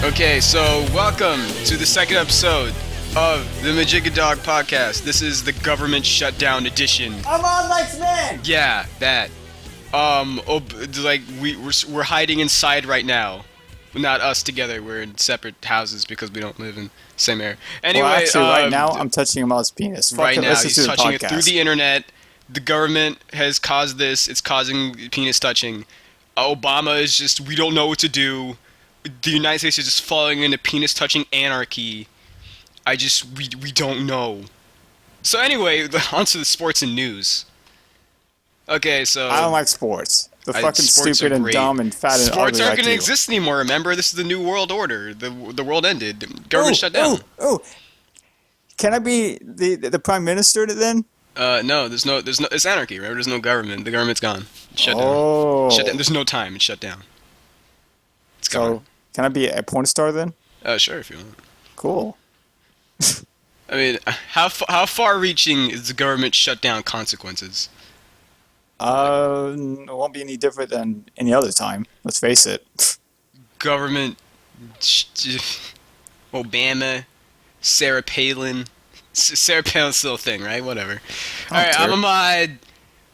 Okay, so welcome to the second episode of the Mijigadog podcast. This is the government shutdown edition. I'm on Lex Man! Yeah, that. We're hiding inside right now. Not us together. We're in separate houses because we don't live in the same area. Anyway, well, actually, right now I'm touching him on his penis. Right now, he's touching it through the internet. The government has caused this. It's causing penis touching. Obama is just, we don't know what to do. The United States is just falling into penis-touching anarchy. We don't know. So anyway, on to the sports and news. Okay, so... I don't like sports. They're fucking stupid and dumb and fat and ugly. Sports aren't going to exist anymore, remember? This is the new world order. The world ended. The government shut down. Can I be the prime minister then? No, there's no, it's anarchy, remember? There's no government. The government's gone. Shut down. There's no time. It's shut down. It's gone. Can I be a porn star then? Sure, if you want. Cool. I mean, how far-reaching is the government shutdown consequences? It won't be any different than any other time. Let's face it. Government, Obama, Sarah Palin. Sarah Palin's still a thing, right? Whatever. All right, I'm Ahmad.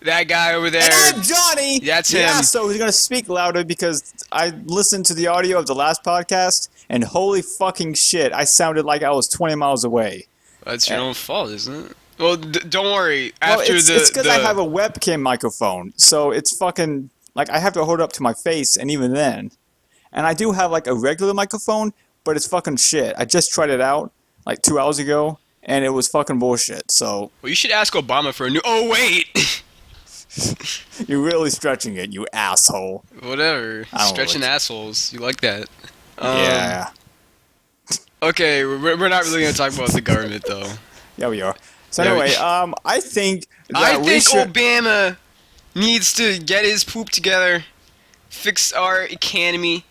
That guy over there. And I'm Johnny. That's him. Yeah, so he's gonna speak louder because I listened to the audio of the last podcast, and holy fucking shit, I sounded like I was 20 miles away. That's your own fault, isn't it? Well, don't worry. It's because I have a webcam microphone, so it's fucking like I have to hold it up to my face, and even then, and I do have like a regular microphone, but it's fucking shit. I just tried it out like 2 hours ago, and it was fucking bullshit. So. Well, you should ask Obama for a new. Oh wait. You're really stretching it, you asshole. Whatever. Stretching assholes. You like that. Yeah. Okay, we're not really going to talk about the government, though. Yeah, we are. So anyway, I think Obama needs to get his poop together, fix our economy,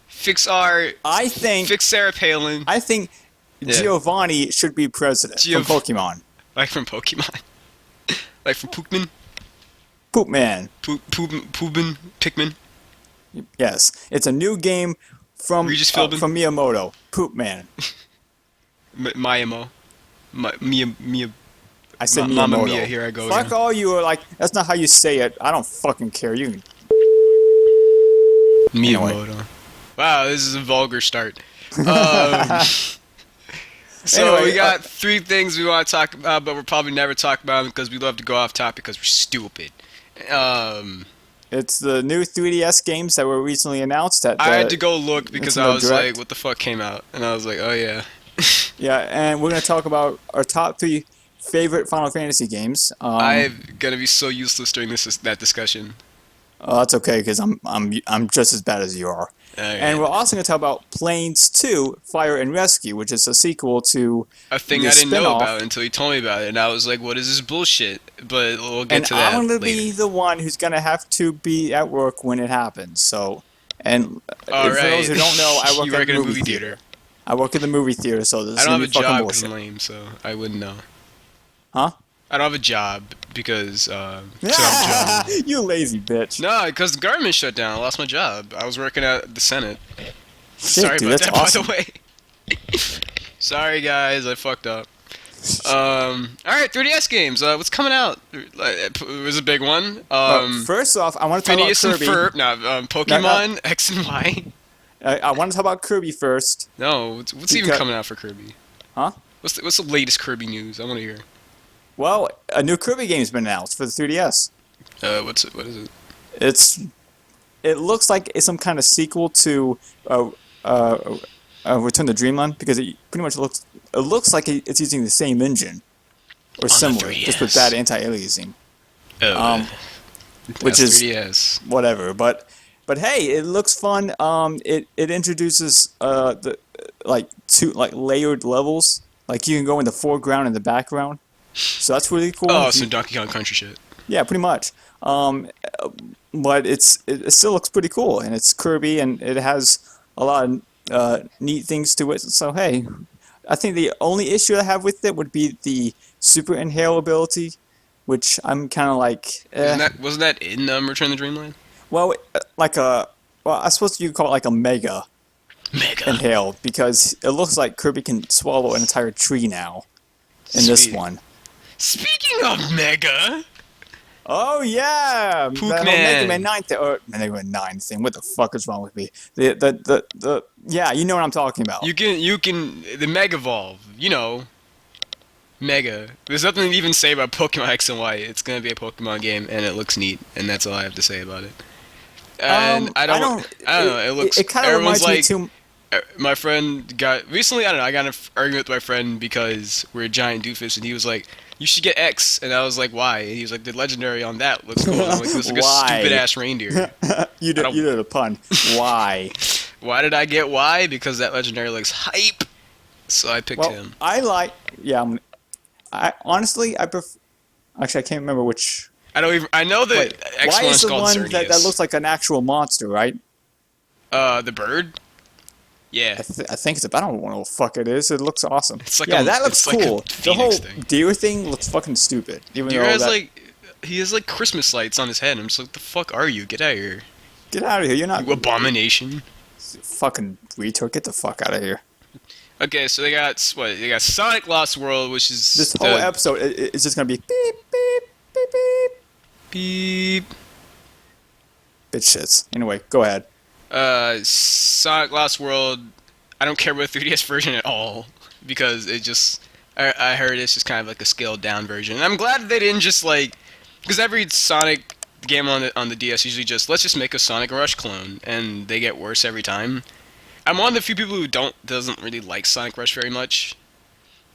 fix Sarah Palin. I think Giovanni should be president from Pokemon. Like from Pokemon? Like from Pookman? Poopman. Poopman? Pikmin? Yes. It's a new game from Miyamoto. Poopman. Miyamoto. I said Miyamoto. Mamma Mia, here I go. Fuck all you are like, that's not how you say it. I don't fucking care. You can... Miyamoto. Anyway. Wow, this is a vulgar start. So anyway, we got three things we want to talk about, but we'll probably never talk about them because we love to go off topic because we're stupid. It's the new 3DS games that were recently announced at I had to go look because I was Direct. like, what the fuck came out? And I was like, oh yeah. Yeah, and we're going to talk about our top 3 favorite Final Fantasy games. I'm going to be so useless during that discussion. Oh, that's okay because I'm just as bad as you are. Okay. And we're also going to talk about Planes 2, Fire and Rescue, which is a sequel to a thing I didn't know about until you told me about it, and I was like, what is this bullshit? But we'll get to that I'm going to later. be the one who's going to have to be at work when it happens. So, and for those who don't know, I work at a movie theater. I work at the movie theater, so this is going to be fucking bullshit. I don't have a job because I'm lame, so I wouldn't know. Huh? I don't have a job because you lazy bitch. No, because the government shut down. I lost my job. I was working at the Senate. Shit, Sorry dude, about that's that, awesome. by the way. Sorry, guys. I fucked up. Alright, 3DS games. What's coming out? It was a big one. First off, I want to talk about Kirby. Pokemon X and Y. I want to talk about Kirby first. No, what's even coming out for Kirby? Huh? What's the latest Kirby news? I want to hear. Well, a new Kirby game's been announced for the 3DS. What is it? It looks like it's some kind of sequel to Return to Dreamland because it pretty much looks like it's using the same engine or similar, just with bad anti-aliasing. Which is 3DS. Whatever, but hey, it looks fun. It introduces two layered levels. Like you can go in the foreground and the background. So that's really cool. Oh, some Donkey Kong Country shit. Yeah, pretty much. But it still looks pretty cool, and it's Kirby, and it has a lot of neat things to it. So hey, I think the only issue I have with it would be the super inhale ability, which I'm kind of like. Wasn't that in Return to Dreamland? Well, I suppose you could call it like a mega. Mega. inhale because it looks like Kirby can swallow an entire tree now in this Sweet. one. Speaking of Mega, Oh yeah, Pook that whole Mega Man Man. 9 thing, or Mega Man 9 thing. What the fuck is wrong with me? The yeah, you know what I'm talking about. You can the Mega Evolve. You know, Mega. There's nothing to even say about Pokemon X and Y. It's gonna be a Pokemon game, and it looks neat, and that's all I have to say about it. And I don't know. It looks. It kind of Everyone's reminds me like, too. my friend got recently. I don't know. I got in an argument with my friend because we're a giant doofus, and he was like, "You should get X," and I was like, "Why?" And he was like, "The legendary on that looks cool." And I'm like, "It looks like a Why? stupid ass reindeer." You I don't- did a pun. Why? Why did I get Y? Because that legendary looks hype. So I picked Well, him. I like. Yeah, I honestly I prefer. Actually, I can't remember which. I don't even. I know that Wait, X why one is is the called one Xerneas. that looks like an actual monster, right? The bird. Yeah. I think it's. I don't know what the fuck it is. It looks awesome. It's like yeah, a- that looks it's like a cool. The whole phoenix thing. deer thing looks fucking stupid. Even Deer though has that, like he has like Christmas lights on his head. I'm just like, the fuck are you? Get out of here, get out of here. You're not you abomination. fucking retard. Get the fuck out of here. Okay, so they got what? They got Sonic Lost World, which is This whole episode is just gonna be beep beep beep beep. beep. Bitch shits. Anyway, go ahead. Sonic Lost World. I don't care about the 3DS version at all because it just. I heard it's just kind of like a scaled down version. And I'm glad that they didn't just like, because every Sonic game on the DS usually just let's just make a Sonic Rush clone, and they get worse every time. I'm one of the few people who doesn't really like Sonic Rush very much,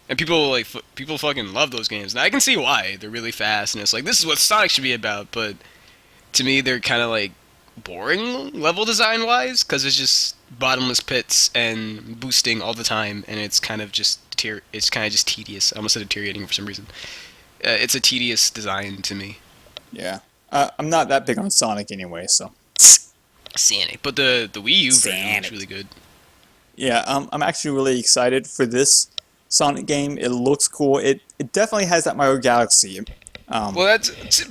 and people fucking love those games, and I can see why. They're really fast, and it's like this is what Sonic should be about. But to me, they're kind of like boring level design wise, because it's just bottomless pits and boosting all the time, and it's kind of just tedious. I almost said deteriorating for some reason. It's a tedious design to me. Yeah. I'm not that big on Sonic anyway, so. Sonic, but the Wii U version Sonic. looks really good. Yeah, I'm actually really excited for this Sonic game. It looks cool. It definitely has that Mario Galaxy. Well,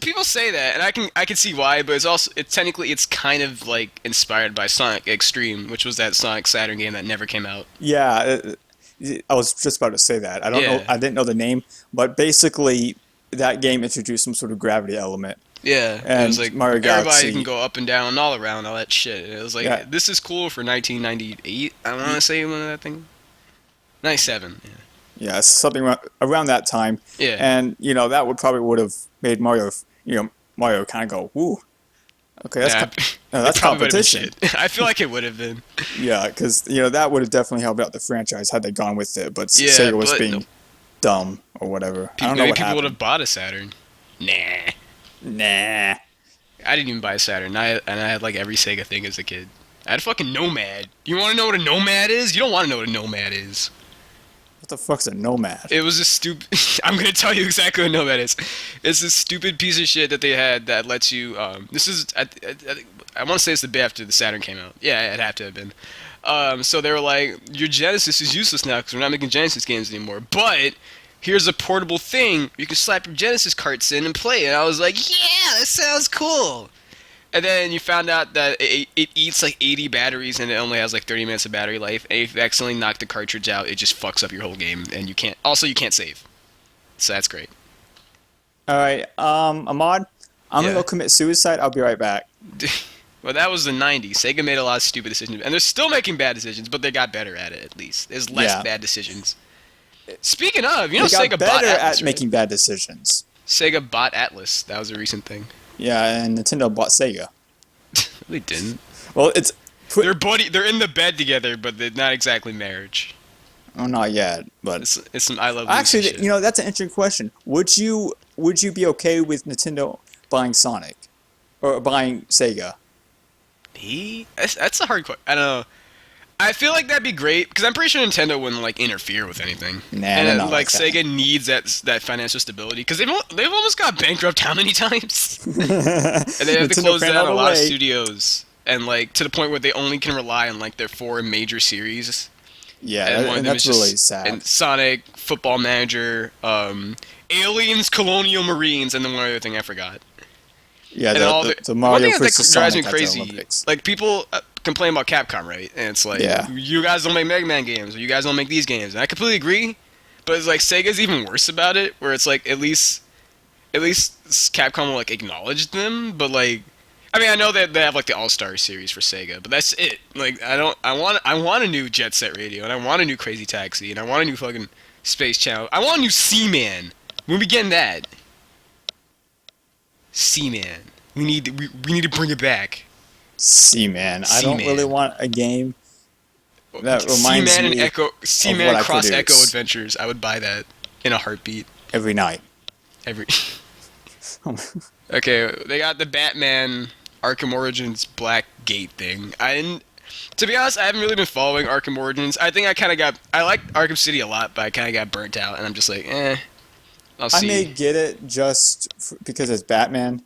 people say that, and I can see why, but it's kind of like inspired by Sonic Extreme, which was that Sonic Saturn game that never came out. Yeah, I was just about to say that. I don't know. I didn't know the name, but basically, that game introduced some sort of gravity element. Yeah, And it was like Mario everybody Galaxy- can go up and down, all around, all that shit. It was like Yeah. this is cool for 1998. I want to say when that thing, 97. Yeah. Yeah, something around that time. Yeah. And that would have made Mario, Mario kind of go, "Woo, okay, that's Yeah, that's it probably would've been competition." shit. I feel like it would have been. Yeah, because that would have definitely helped out the franchise had they gone with it. But Yeah, Sega was but being no. dumb or whatever. I don't know Maybe what people would happened. have bought a Saturn. Nah. Nah. I didn't even buy a Saturn. I had like every Sega thing as a kid. I had a fucking Nomad. You want to know what a Nomad is? You don't want to know what a Nomad is. What the fuck's a Nomad? It was a stupid. I'm gonna tell you exactly what a Nomad is. It's this stupid piece of shit that they had that lets you. This is. I want to say it's the day after the Saturn came out. Yeah, it had to have been. So they were like, your Genesis is useless now because we're not making Genesis games anymore. But here's a portable thing you can slap your Genesis carts in and play. And I was like, yeah, that sounds cool. And then you found out that it eats like 80 batteries and it only has like 30 minutes of battery life. And if you accidentally knock the cartridge out, it just fucks up your whole game. And you can't save. So that's great. All right, Ahmad, I'm Yeah. gonna go commit suicide. I'll be right back. Well, that was the 90s. Sega made a lot of stupid decisions. And they're still making bad decisions, but they got better at it at least. There's less Yeah. bad decisions. Speaking of, They Sega got bought better Atlas, at right? making bad decisions. Sega bought Atlas. That was a recent thing. Yeah, and Nintendo bought Sega. They didn't. Well, it's They're in the bed together, but they're not exactly marriage. oh, not yet, but It's some I Love Lucy actually, shit. that's an interesting question. Would you be okay with Nintendo buying Sonic or buying Sega? That's a hard question. I don't know. I feel like that'd be great because I'm pretty sure Nintendo wouldn't like interfere with anything. Nah, and they're not like like that. Sega needs that financial stability because they've almost got bankrupt how many times? And they have to Nintendo close ran down all a the lot of way. studios and like to the point where they only can rely on like their 4 major series. Yeah, And one of and them that's is really just sad. and Sonic, Football Manager, Aliens, Colonial Marines, and then one other thing I forgot. Yeah, And all the one Mario thing that versus drives me Sonic at the crazy, Olympics. like people, complain about Capcom, right? And it's like, Yeah. you guys don't make Mega Man games, or you guys don't make these games. And I completely agree, but it's like Sega's even worse about it, where it's like at least Capcom will like acknowledge them, but like, I mean, I know that they have like the All-Star series for Sega, but that's it. Like, I want a new Jet Set Radio, and I want a new Crazy Taxi, and I want a new fucking Space Channel. I want a new Seaman. When we getting that? Seaman. We need to bring it back. Seaman. I don't really want a game that reminds Seaman me and Echo, of Seaman what I Cross produce Echo Adventures. I would buy that in a heartbeat. every night. Every. Okay, they got the Batman Arkham Origins Black Gate thing. To be honest, I haven't really been following Arkham Origins. I think I like Arkham City a lot, but I kind of got burnt out, and I'm just like, I'll see. I may get it just because it's Batman.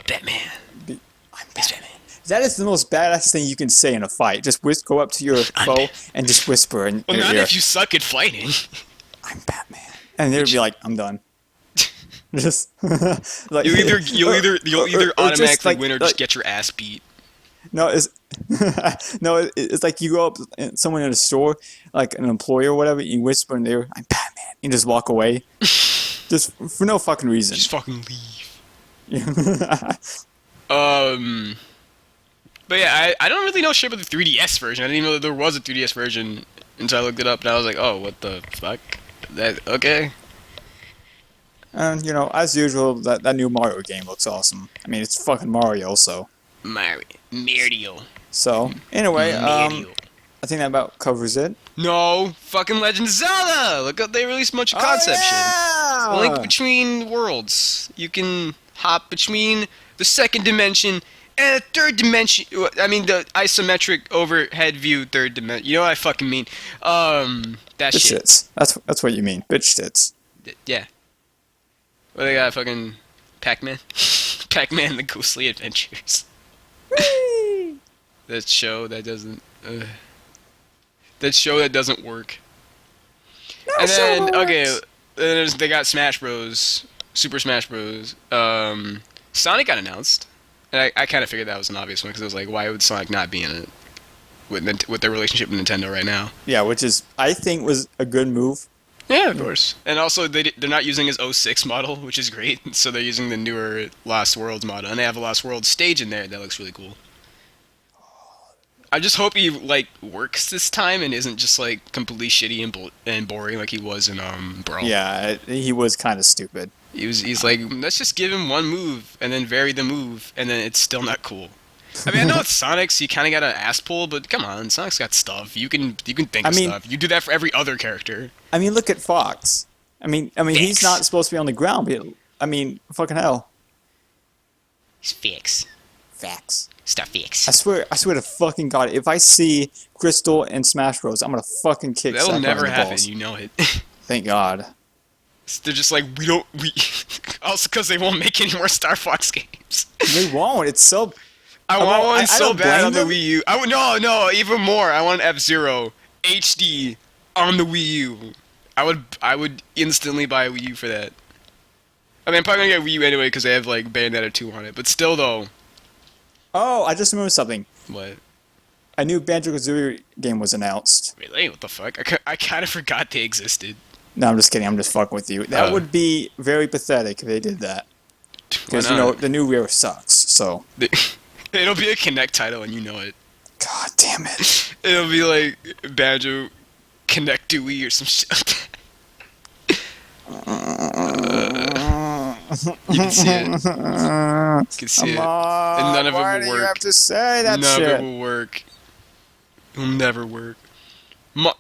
Batman. I'm Batman. That is the most badass thing you can say in a fight. Just go up to your foe and just whisper in Well, your not ear, if you suck at fighting. I'm Batman. And they'd be like, I'm done. Just like You'll either or automatically just, like, win or just get your ass beat. No, it's like you go up and someone in a store, like an employee or whatever, you whisper in there, I'm Batman, and just walk away. Just for no fucking reason. Just fucking leave. But yeah, I don't really know shit about the 3DS version. I didn't even know that there was a 3DS version until I looked it up, and I was like, oh, what the fuck? Okay. And, as usual, that new Mario game looks awesome. I mean, it's fucking Mario, so. Mario. So, anyway, Mario. I think that about covers it. No, fucking Legend of Zelda! Look up, they released a bunch of concept shit. Link between worlds. You can hop between the second dimension and a third dimension. I mean, the isometric overhead view third dimension. You know what I fucking mean? That Bitch shit. tits. That's what you mean. Bitch tits. Yeah. Well, they got fucking Pac-Man. Pac-Man and the Ghostly Adventures. That show that doesn't... that show that doesn't work. No, and then, works. okay, then they got Smash Bros. Super Smash Bros. Sonic got announced. And I kind of figured that was an obvious one, because it was like, why would Sonic not be in it? With their relationship with Nintendo right now. Yeah, which is, I think, was a good move. Yeah, of course. And also, they're not using his 06 model, which is great. So they're using the newer Lost Worlds model. And they have a Lost Worlds stage in there that looks really cool. I just hope he, like, works this time and isn't just, like, completely shitty and boring like he was in, Brawl. Yeah, he was kind of stupid. He's like, let's just give him one move and then vary the move, and then it's still not cool. I mean, I know it's Sonic, so you kind of got an ass pull, but come on, Sonic's got stuff. You can think of stuff. You do that for every other character. I mean, look at Fox. I mean, he's not supposed to be on the ground, but I mean, fucking hell. He's fix. Facts. Stuff fix. I swear to fucking God, if I see Crystal in Smash Bros, I'm gonna fucking kick. That'll never happen. Balls. You know it. Thank God. They're just like, we also because they won't make any more Star Fox games. They won't. It's so. I want one so bad on the them. Wii U. No, even more. I want F-Zero HD on the Wii U. I would instantly buy a Wii U for that. I mean, I'm probably gonna get a Wii U anyway because they have like Bayonetta 2 on it. But still, though. Oh, I just remembered something. What? A new Banjo-Kazooie game was announced. Really? What the fuck? I kind of forgot they existed. No, I'm just kidding. I'm just fucking with you. That would be very pathetic if they did that. Because, the new Rare sucks, so. It'll be a Kinect title and you know it. God damn it. It'll be like Banjo Kinect Dewey or some shit. You can see it. You can see it. And none of it will work. Why do you have to say that None shit? of it will work. It'll never work.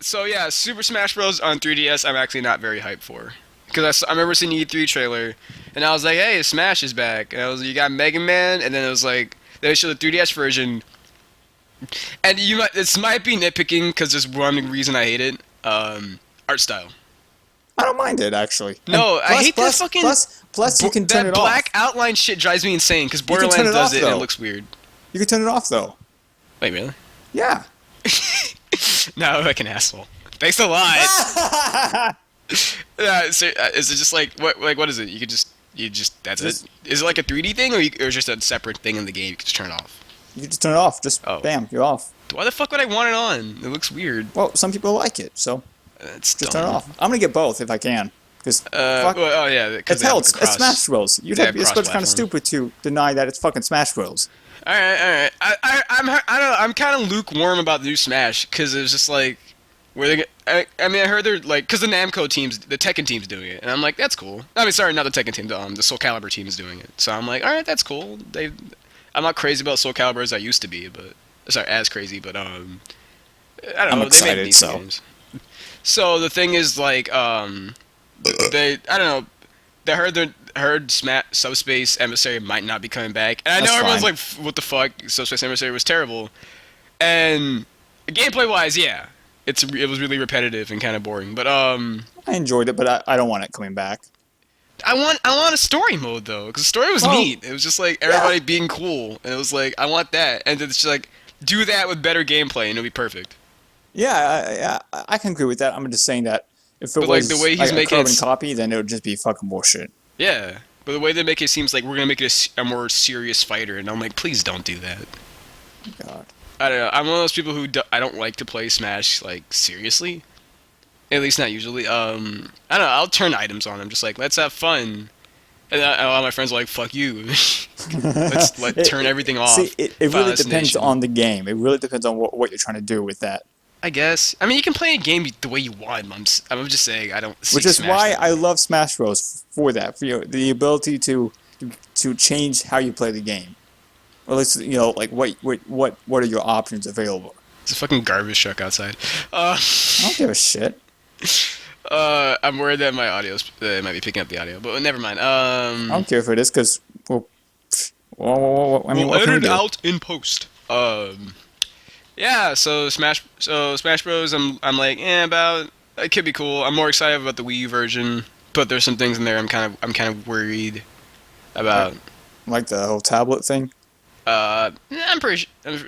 So yeah, Super Smash Bros. On 3DS I'm actually not very hyped for. Because I remember seeing the E3 trailer, and I was like, hey, Smash is back. And you got Mega Man, and then it was like, they showed the 3DS version. And this might be nitpicking, because there's one reason I hate it. Art style. I don't mind it, actually. No, I hate that fucking... Plus, you can turn it off. That black outline shit drives me insane, because Borderlands does it, and it looks weird. You can turn it off, though. Wait, really? Yeah. No, like an asshole. Thanks a lot. So, is it just like what is it? That's it. Is it like a 3D thing, or is it just a separate thing in the game? You can just turn it off. You can just turn it off. Just bam, you're off. Why the fuck would I want it on? It looks weird. Well, some people like it, so It's just turn it dumb. off. I'm gonna get both if I can, because fuck, Oh yeah, because it's hell. It's Smash Bros. They have It's kind of cross-platform. stupid to deny that it's fucking Smash Bros. All right, all right. I don't know. I'm kind of lukewarm about the new Smash because it's just like where they. I mean, I heard they're like because the Namco teams, the Tekken team's doing it, and I'm like, that's cool. I mean, sorry, not the Tekken team. The Soul Calibur team is doing it. So I'm like, all right, that's cool. I'm not crazy about Soul Calibur as I used to be, but sorry, as crazy, but I don't I'm know. They make excited, decent so games. So the thing is, like, they I don't know. They heard Subspace Emissary might not be coming back, and I that's know everyone's fine. like, "What the fuck?" Subspace Emissary was terrible, and gameplay wise, yeah, it was really repetitive and kind of boring. But I enjoyed it, but I don't want it coming back. I want a story mode though, because the story was Well, neat. It was just like yeah, everybody being cool, and it was like I want that, and it's just like do that with better gameplay, and it'll be perfect. yeah, I can agree with that. I'm just saying that if it But like the was way like he's a making carbon it, copy, then it would just be fucking bullshit. yeah. But the way they make it seems like we're gonna make it a more serious fighter, and I'm like, please don't do that. God. I don't know. I'm one of those people who I don't like to play Smash like seriously. At least not usually. I don't know. I'll turn items on. I'm just like, let's have fun. And a lot of my friends are like, fuck you. Turn everything See, off. it Final really depends Destination. on the game. It really depends on what you're trying to do with that. I guess. I mean, you can play a game the way you want. I'm just saying I don't see Which is Smash why that I way. love Smash Bros. For that, for the ability to change how you play the game, or at least like what are your options available. It's a fucking garbage truck outside. Uh, I don't give a shit. I'm worried that my audio's might be picking up the audio, but never mind. I don't care if it is because I mean, We'll what can we edit it do? out in post. Yeah. So Smash Bros. I'm like, about it could be cool. I'm more excited about the Wii U version, but there's some things in there I'm kind of worried Like, about. like the whole tablet thing. I'm pretty sure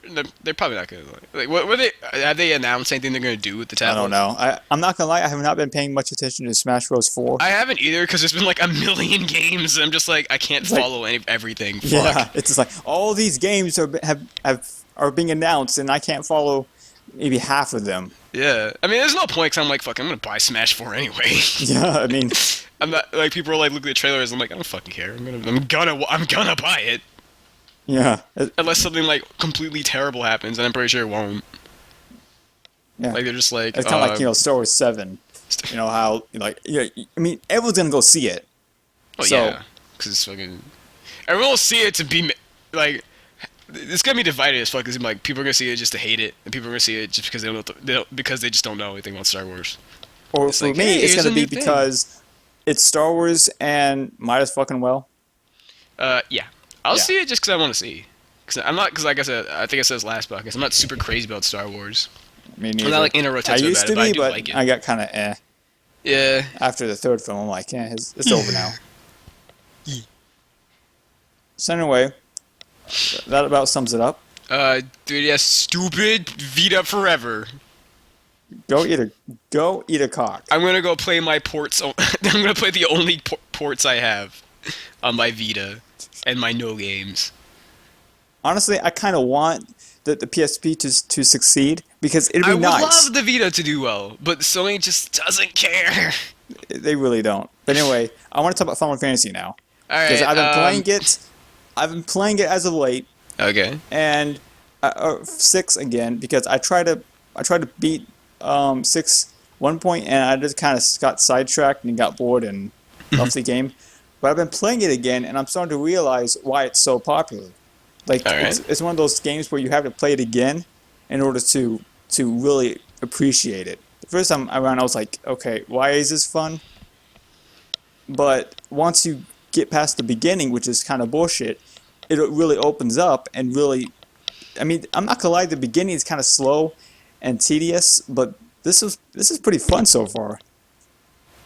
they're probably not gonna like. What were they? Have they announced anything they're gonna do with the I tablet? don't know. I'm not gonna lie. I have not been paying much attention to Smash Bros. 4. I haven't either because there's been like a million games. And I'm just like I can't It's like, follow everything. yeah, Fuck. it's just like all these games are being announced, and I can't follow maybe half of them. Yeah. I mean, there's no point because I'm like, fuck, I'm gonna buy Smash 4 anyway. Yeah, I mean, I'm not like people are like look at the trailers. I'm like, I don't fucking care. I'm gonna buy it yeah, unless something like completely terrible happens, and I'm pretty sure it won't. yeah. Like they're just like, It's kind of like Star Wars 7. You know how like yeah. I mean, everyone's gonna go see it. oh So yeah, because it's fucking. Everyone will see it to be like. It's gonna be divided as fuck. Cause like people are gonna see it just to hate it, and people are gonna see it just because because they just don't know anything about Star Wars. or It's for like, me, hey, it's here's gonna a be new thing. because it's Star Wars and might as fucking well. Yeah, I'll Yeah. see it just because I want to see. Because I'm not, because like I said, I think I said this last podcast. I'm not super crazy about Star Wars. Me I'm neither. not like in a I rotation used about to it, be, but I but do like it. I got kind of eh. Yeah. After the third film, I'm like, yeah, it's over now. So anyway, that about sums it up. 3DS stupid Vita forever. Go eat a cock. I'm gonna go play my ports. I'm gonna play the only ports I have on my Vita and my no games. Honestly, I kind of want the PSP to succeed because it'd I be would nice. love the Vita to do well, but Sony just doesn't care. They really don't. But anyway, I want to talk about Final Fantasy now All because right. I've been playing it. I've been playing it as of late, Okay. and 6 again because I tried to beat 6 one point, and I just kind of got sidetracked and got bored and left the game. But I've been playing it again, and I'm starting to realize why it's so popular. Like All right. it's one of those games where you have to play it again in order to really appreciate it. The first time around, I was like, okay, why is this fun? But once you get past the beginning, which is kind of bullshit, it really opens up and really. I mean, I'm not gonna lie, the beginning is kind of slow and tedious, but this is pretty fun so far.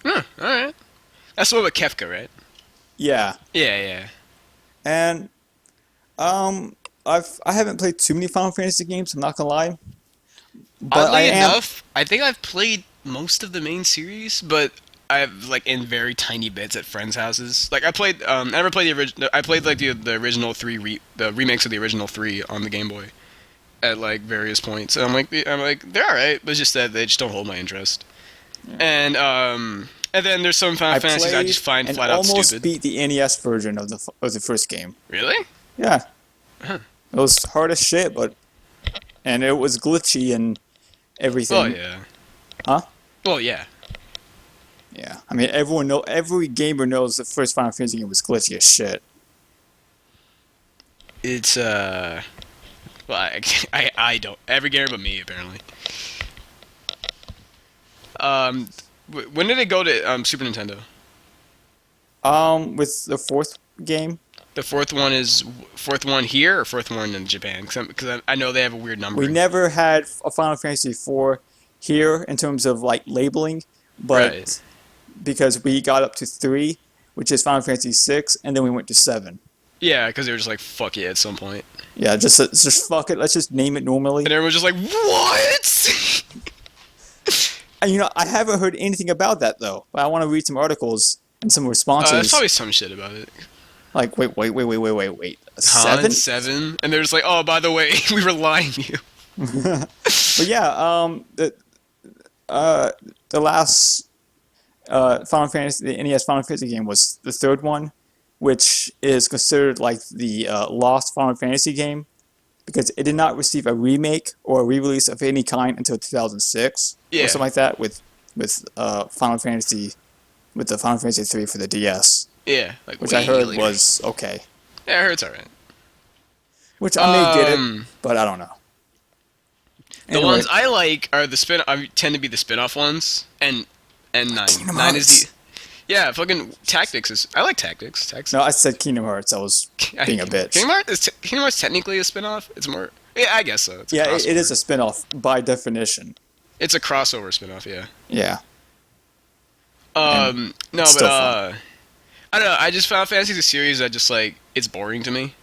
All right. That's what with Kefka, right? Yeah, Yeah. and I haven't played too many Final Fantasy games. I'm not gonna lie, but Oddly I am. enough, I think I've played most of the main series, but I've like in very tiny bits at friends' houses. Like I played, I never played the original. I played like the original three, the remakes of the original three on the Game Boy, at like various points. And I'm like they're all right, but it's just that they just don't hold my interest. And then there's some Final I Fantasies I played just find and flat out almost stupid. beat the NES version of the first game. Really? Yeah, Huh. it was hard as shit, and it was glitchy and Well, everything. yeah. Huh? Well, yeah. Yeah. I mean, every gamer knows the first Final Fantasy game was glitchy as shit. It's well, I don't. Every gamer but me apparently. When did it go to Super Nintendo? With the fourth game, The fourth one here or fourth one in Japan? Because I know they have a weird we numbering. never had a Final Fantasy 4 here in terms of like labeling, but Right. because we got up to 3, which is Final Fantasy 6, and then we went to 7. Yeah, because they were just like, fuck yeah, at some point. Yeah, just fuck it. Let's just name it normally. And everyone's just like, what? And I haven't heard anything about that though. But I want to read some articles and some responses. There's probably some shit about it. Like, wait. Han, 7? 7? And they're just like, oh, by the way, we were lying to you. But yeah, the last Final Fantasy, the NES Final Fantasy game was the third one, which is considered like the lost Final Fantasy game because it did not receive a remake or a re-release of any kind until 2006 Yeah. or something like that with Final Fantasy with the Final Fantasy 3 for the DS, Yeah. Like, which way I heard later. was okay. Yeah, I heard it's alright. Which I may get it, but I don't know. The Anyway, ones I like are the tend to be the spin-off ones, and 9. Kingdom 9 is Hearts. the... Yeah, fucking Tactics is... I like Tactics. No, I said Kingdom Hearts. I was being a bitch. Kingdom Hearts technically a spin-off? It's more... Yeah, I guess so. It's a Yeah, it crossover. is a spin-off by definition. It's a crossover spin-off, yeah. Yeah. No, but, still fun. I don't know, I just Final Fantasy is a series that just, like, it's boring to me.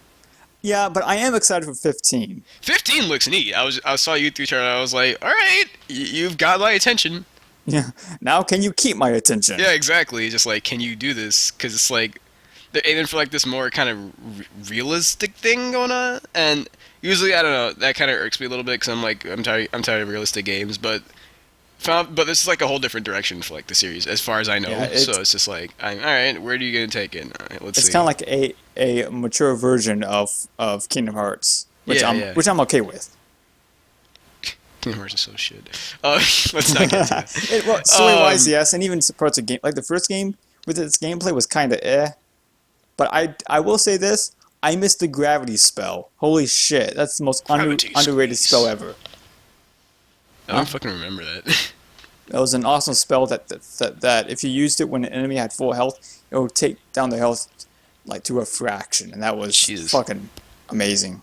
Yeah, but I am excited for 15. 15 looks neat. I saw you through trailer, I was like, alright, you've got my attention. Yeah. Now can you keep my attention? Yeah, exactly. Just like, can you do this? Because it's like they're aiming for like this more kind of realistic thing going on, and usually I don't know, that kind of irks me a little bit because I'm tired of realistic games, but this is like a whole different direction for like the series as far as I know. Yeah, So it's just like, all right, where are you gonna take it? All right, let's It's see. kind of like a mature version of Kingdom Hearts, which Yeah. I'm okay with. Kingdom Hearts is so shit. Let's not get to it. Well, story-wise, yes, and even parts of game like the first game with its gameplay was kind of eh. But I will say this: I missed the gravity spell. Holy shit, that's the most Gravity underrated squeeze. spell ever. I don't fucking remember that. That was an awesome spell that if you used it when an enemy had full health, it would take down the health like to a fraction, and that was Jesus. fucking amazing.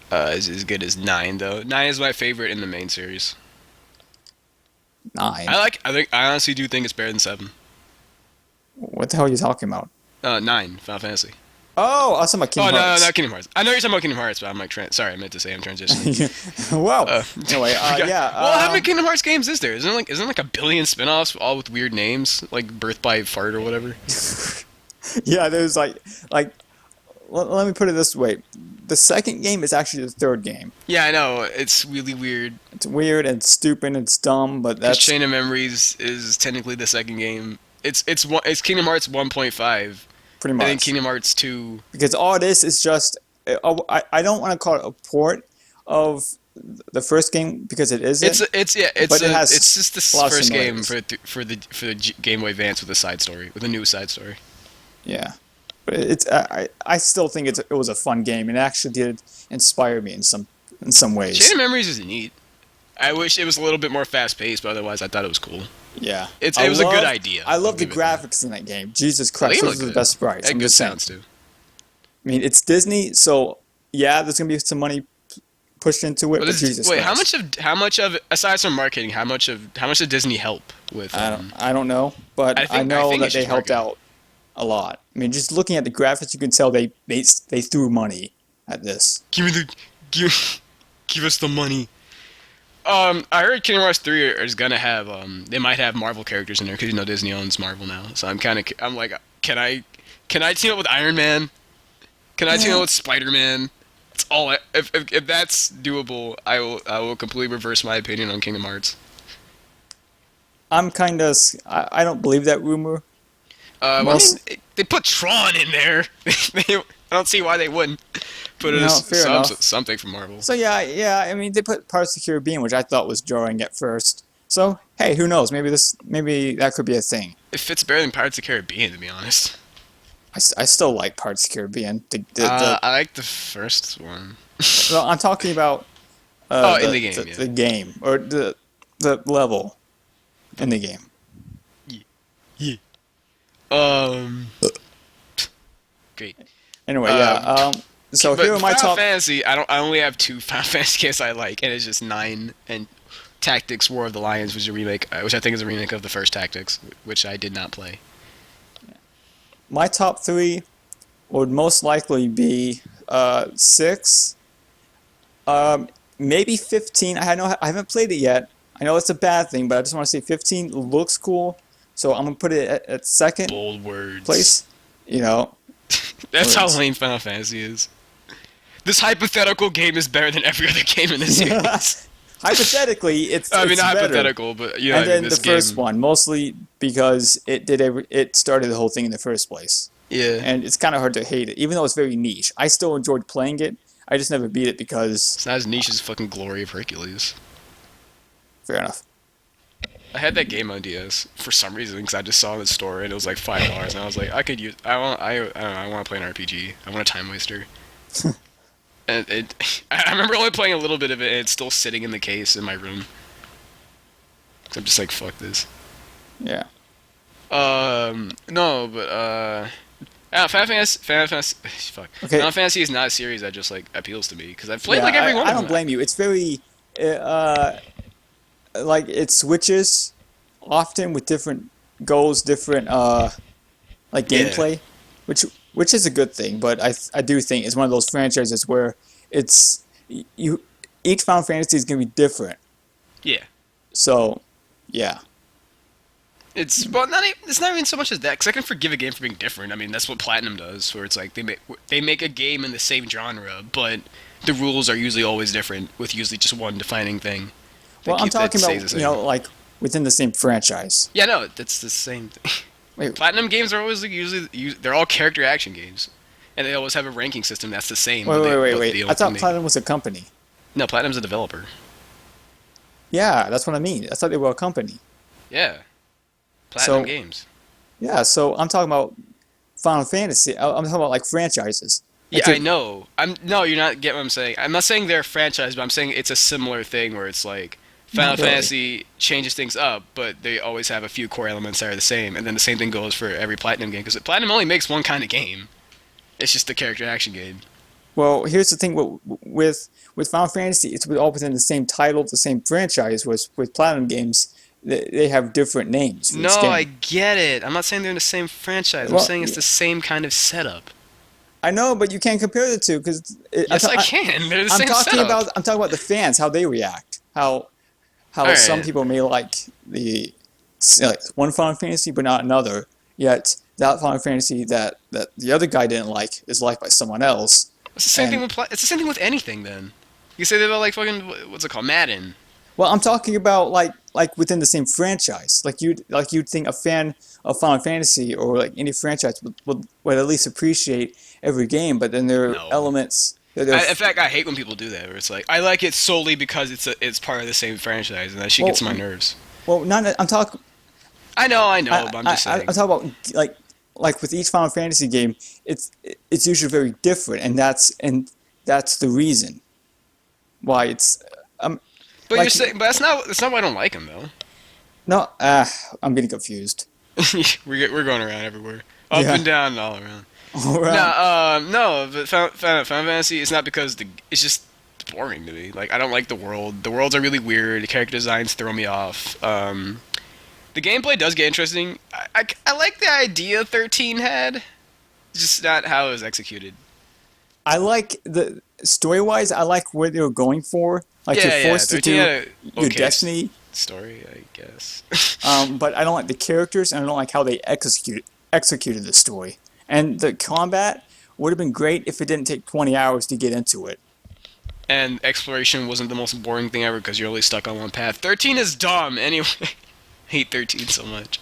Is as good as 9 though. 9 is my favorite in the main series. 9. I honestly do think it's better than 7. What the hell are you talking about? 9, Final Fantasy. Oh, I was talking about Kingdom No, Hearts. not Kingdom Hearts. I know you're talking about Kingdom Hearts, but I'm like, sorry, I meant to say I'm transitioning. Well, anyway, yeah. Well, how many Kingdom Hearts games is there? Isn't there like a billion spin-offs, all with weird names, like Birth by Fart or whatever? Yeah, there's like let me put it this way. The second game is actually the third game. Yeah, I know. It's really weird. It's weird and stupid and it's dumb, but Because that's Chain of Memories is technically the second game. It's Kingdom Hearts 1.5. pretty I think much. Kingdom Hearts 2. Because all this is just I don't want to call it a port of the first game because it isn't. But it has it's just the a lot of first game similarities. for the Game Boy Advance with a side story, with a new side story. Yeah, but I still think it was a fun game and it actually did inspire me in some ways. Chain of Memories is neat. I wish it was a little bit more fast paced, but otherwise I thought it was cool. Yeah, It was a good idea. I love I'll the give it that. graphics in that game. Jesus Christ, They those look are the good. best sprites. And I'm good just saying. sounds too. I mean, it's Disney, so yeah, there's gonna be some money pushed into it. But Jesus Wait, Christ. how much of aside from marketing, how much did Disney help with? I don't know, but I think know it's that they just helped marketing. out a lot. I mean, just looking at the graphics, you can tell they threw money at this. Give us the money. I heard Kingdom Hearts 3 is gonna have they might have Marvel characters in there because Disney owns Marvel now. So I'm like, can I team up with Iron Man? Can I team up with Spider-Man? It's all. If that's doable, I will completely reverse my opinion on Kingdom Hearts. I'm kind of, I don't believe that rumor. I mean, Most, they put Tron in there. I don't see why they wouldn't put fair enough. something from Marvel. So yeah, I mean, they put Pirates of the Caribbean, which I thought was jarring at first. So hey, who knows? Maybe that could be a thing. It fits better than Pirates of the Caribbean, to be honest. I still like Pirates of the Caribbean. I like the first one. Well, I'm talking about In the game, yeah. the game or the level in the game. Yeah. Um. Great. Anyway, yeah. So But here are my Final top. Fantasy, I only have two Final Fantasy games I like, and it's just 9 and Tactics: War of the Lions, which is a remake, which I think is a remake of the first Tactics, which I did not play. My top three would most likely be 6, maybe 15. I haven't played it yet. I know it's a bad thing, but I just want to say 15 looks cool, so I'm gonna put it at second Bold words. place. You know, That's how words. lame Final Fantasy is. This hypothetical game is better than every other game in the series. Hypothetically, it's I mean, it's not better. hypothetical, but you know, And I mean, then this the first game. one, mostly because it started the whole thing in the first place. Yeah. And it's kind of hard to hate it, even though it's very niche. I still enjoyed playing it. I just never beat it because, It's not as niche as fucking Glory of Hercules. fair enough. I had that game on DS for some reason because I just saw it in the store and it was like $5 and I was like, I could use. I don't know. I want to play an RPG. I want a time waster. And I remember only playing a little bit of it and it's still sitting in the case in my room. So I'm just like, fuck this. Yeah. No, but Final Fantasy, fuck. Okay. Final Fantasy is not a series that just like appeals to me because I've played Yeah, like every one I of them. don't blame you. It's very, like it switches often with different goals, different like Yeah. gameplay, which is a good thing. But I do think it's one of those franchises where it's you each Final Fantasy is gonna be different. Yeah. So, yeah. It's it's not even so much as that because I can forgive a game for being different. I mean that's what Platinum does, where it's like they make a game in the same genre, but the rules are usually always different, with usually just one defining thing. Well, I'm that talking stays the about same. like within the same franchise. Yeah, no, that's the same thing. Wait, Platinum games are always they're all character action games, and they always have a ranking system that's the same. wait, but wait, wait, but wait. the I thought only- Platinum was a company. No, Platinum's a developer. Yeah, that's what I mean. I thought they were a company. Yeah, Platinum So- Games. Yeah, so I'm talking about Final Fantasy. I'm talking about like franchises. Yeah, Like, I know. You're not getting what I'm saying. I'm not saying they're a franchise, but I'm saying it's a similar thing where it's like Final Not really. Fantasy changes things up, but they always have a few core elements that are the same, and then the same thing goes for every Platinum game because Platinum only makes one kind of game. It's just a character action game. Well, here's the thing with Final Fantasy, it's all within the same title, the same franchise. Whereas with Platinum games, they have different names for each No, game. I get it. I'm not saying they're in the same franchise. I'm Well, saying it's the same kind of setup. I know, but you can't compare the two because Yes, I can. They're the I'm same talking setup. I'm talking about the fans, how they react, how Alright. some people may like like one Final Fantasy but not another. Yet that Final Fantasy that the other guy didn't like is liked by someone else. It's the same thing and- with it's the same thing with anything. Then you say they're like fucking what's it called, Madden. Well, I'm talking about like within the same franchise. You'd think a fan of Final Fantasy or like any franchise would at least appreciate every game, but then there are No. elements. That In fact, I hate when people do that. Where it's like I like it solely because it's part of the same franchise, and that shit gets on my nerves. well, not I'm talking. I know, but I'm just saying. I'm talking about like with each Final Fantasy game, it's usually very different, and that's the reason why it's But like- you're saying, but that's not why I don't like them though. no. I'm getting confused. we're going around everywhere, up Yeah. and down, and all around. All right. No, but Final Fantasy. It's not because it's just boring to me. Like I don't like the world. The worlds are really weird. The character designs throw me off. The gameplay does get interesting. I like the idea 13 had, just not how it was executed. I like the story-wise. I like where they were going for. Like you're forced to 13 do had a your okay destiny. story, I guess. But I don't like the characters, and I don't like how they executed the story. And the combat would have been great if it didn't take 20 hours to get into it. and exploration wasn't the most boring thing ever because you're only stuck on one path. 13 is dumb anyway. Hate 13 so much.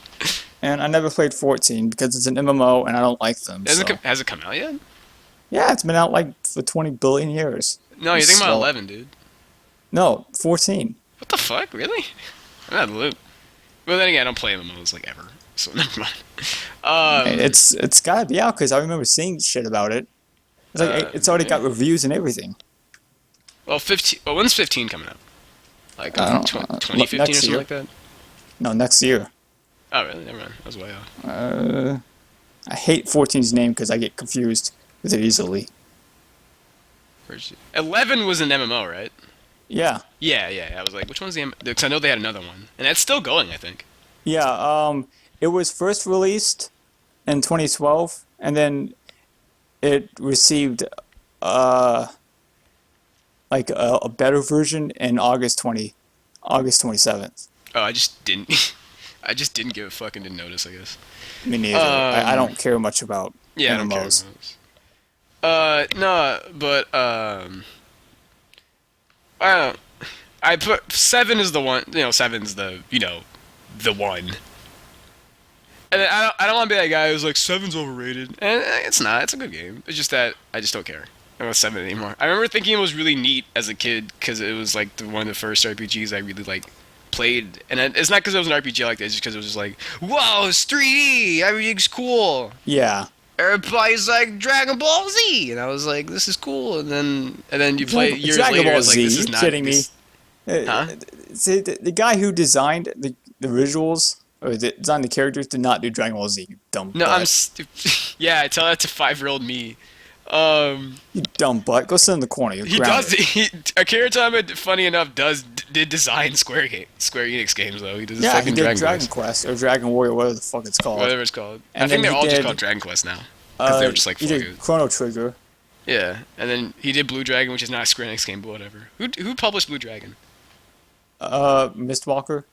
And I never played 14 because it's an MMO and I don't like them. So. Has it come out yet? Yeah, it's been out like for 20 billion years. No, you're thinking about So, 11, dude. no, 14. What the fuck? Really? I'm out of the loop. Well, then again, I don't play MMOs like ever, so never mind. It's gotta be out because I remember seeing shit about it. It's like it's already got reviews and everything. Well, 15. Well, when's 15 coming out? Like I don't 2015 or next something year. like that? No, next year. Oh, really? Never mind. I was way off. I hate 14's name because I get confused with it easily. 11 was an MMO, right? Yeah. Yeah. I was like, which one's the? Because I know they had another one, and that's still going, I think. Yeah. It was first released in 2012, and then it received like a better version in August 27th. Oh, I just didn't. I just didn't give a fuck and didn't notice, I guess. Me neither. I don't care much about Yeah, I MMOs. don't care. No, but I don't. I put 7 is the one. 7's the one. And I don't want to be that guy who's like 7's overrated. And it's not. It's a good game. It's just that I just don't care about 7 anymore. I remember thinking it was really neat as a kid because it was like one of the first RPGs I really like played. And it's not because it was an RPG like that. It's just because it was just like, whoa, it's 3D. Everything's cool. Yeah. Everybody's like Dragon Ball Z, and I was like, "This is cool." And then you play it years Dragon later. Ball It's like, Z, this is you not. kidding This, me? huh? See, the guy who designed the visuals or designed the characters did not do Dragon Ball Z. You dumb No, butt. I'm stupid. Yeah, I tell that to 5-year-old me. You dumb butt. Go sit in the corner. You're He grounded. does. Akira Toriyama, funny enough, did design Square Enix games though. He does Yeah, he fucking did Dragon Quest or Dragon Warrior, whatever the fuck it's called. whatever it's called. I And think then they're he all just did, called Dragon Quest now because they were just like, he fuck did it. Chrono Trigger. Yeah, and then he did Blue Dragon, which is not a Square Enix game, but whatever. Who published Blue Dragon? Mistwalker.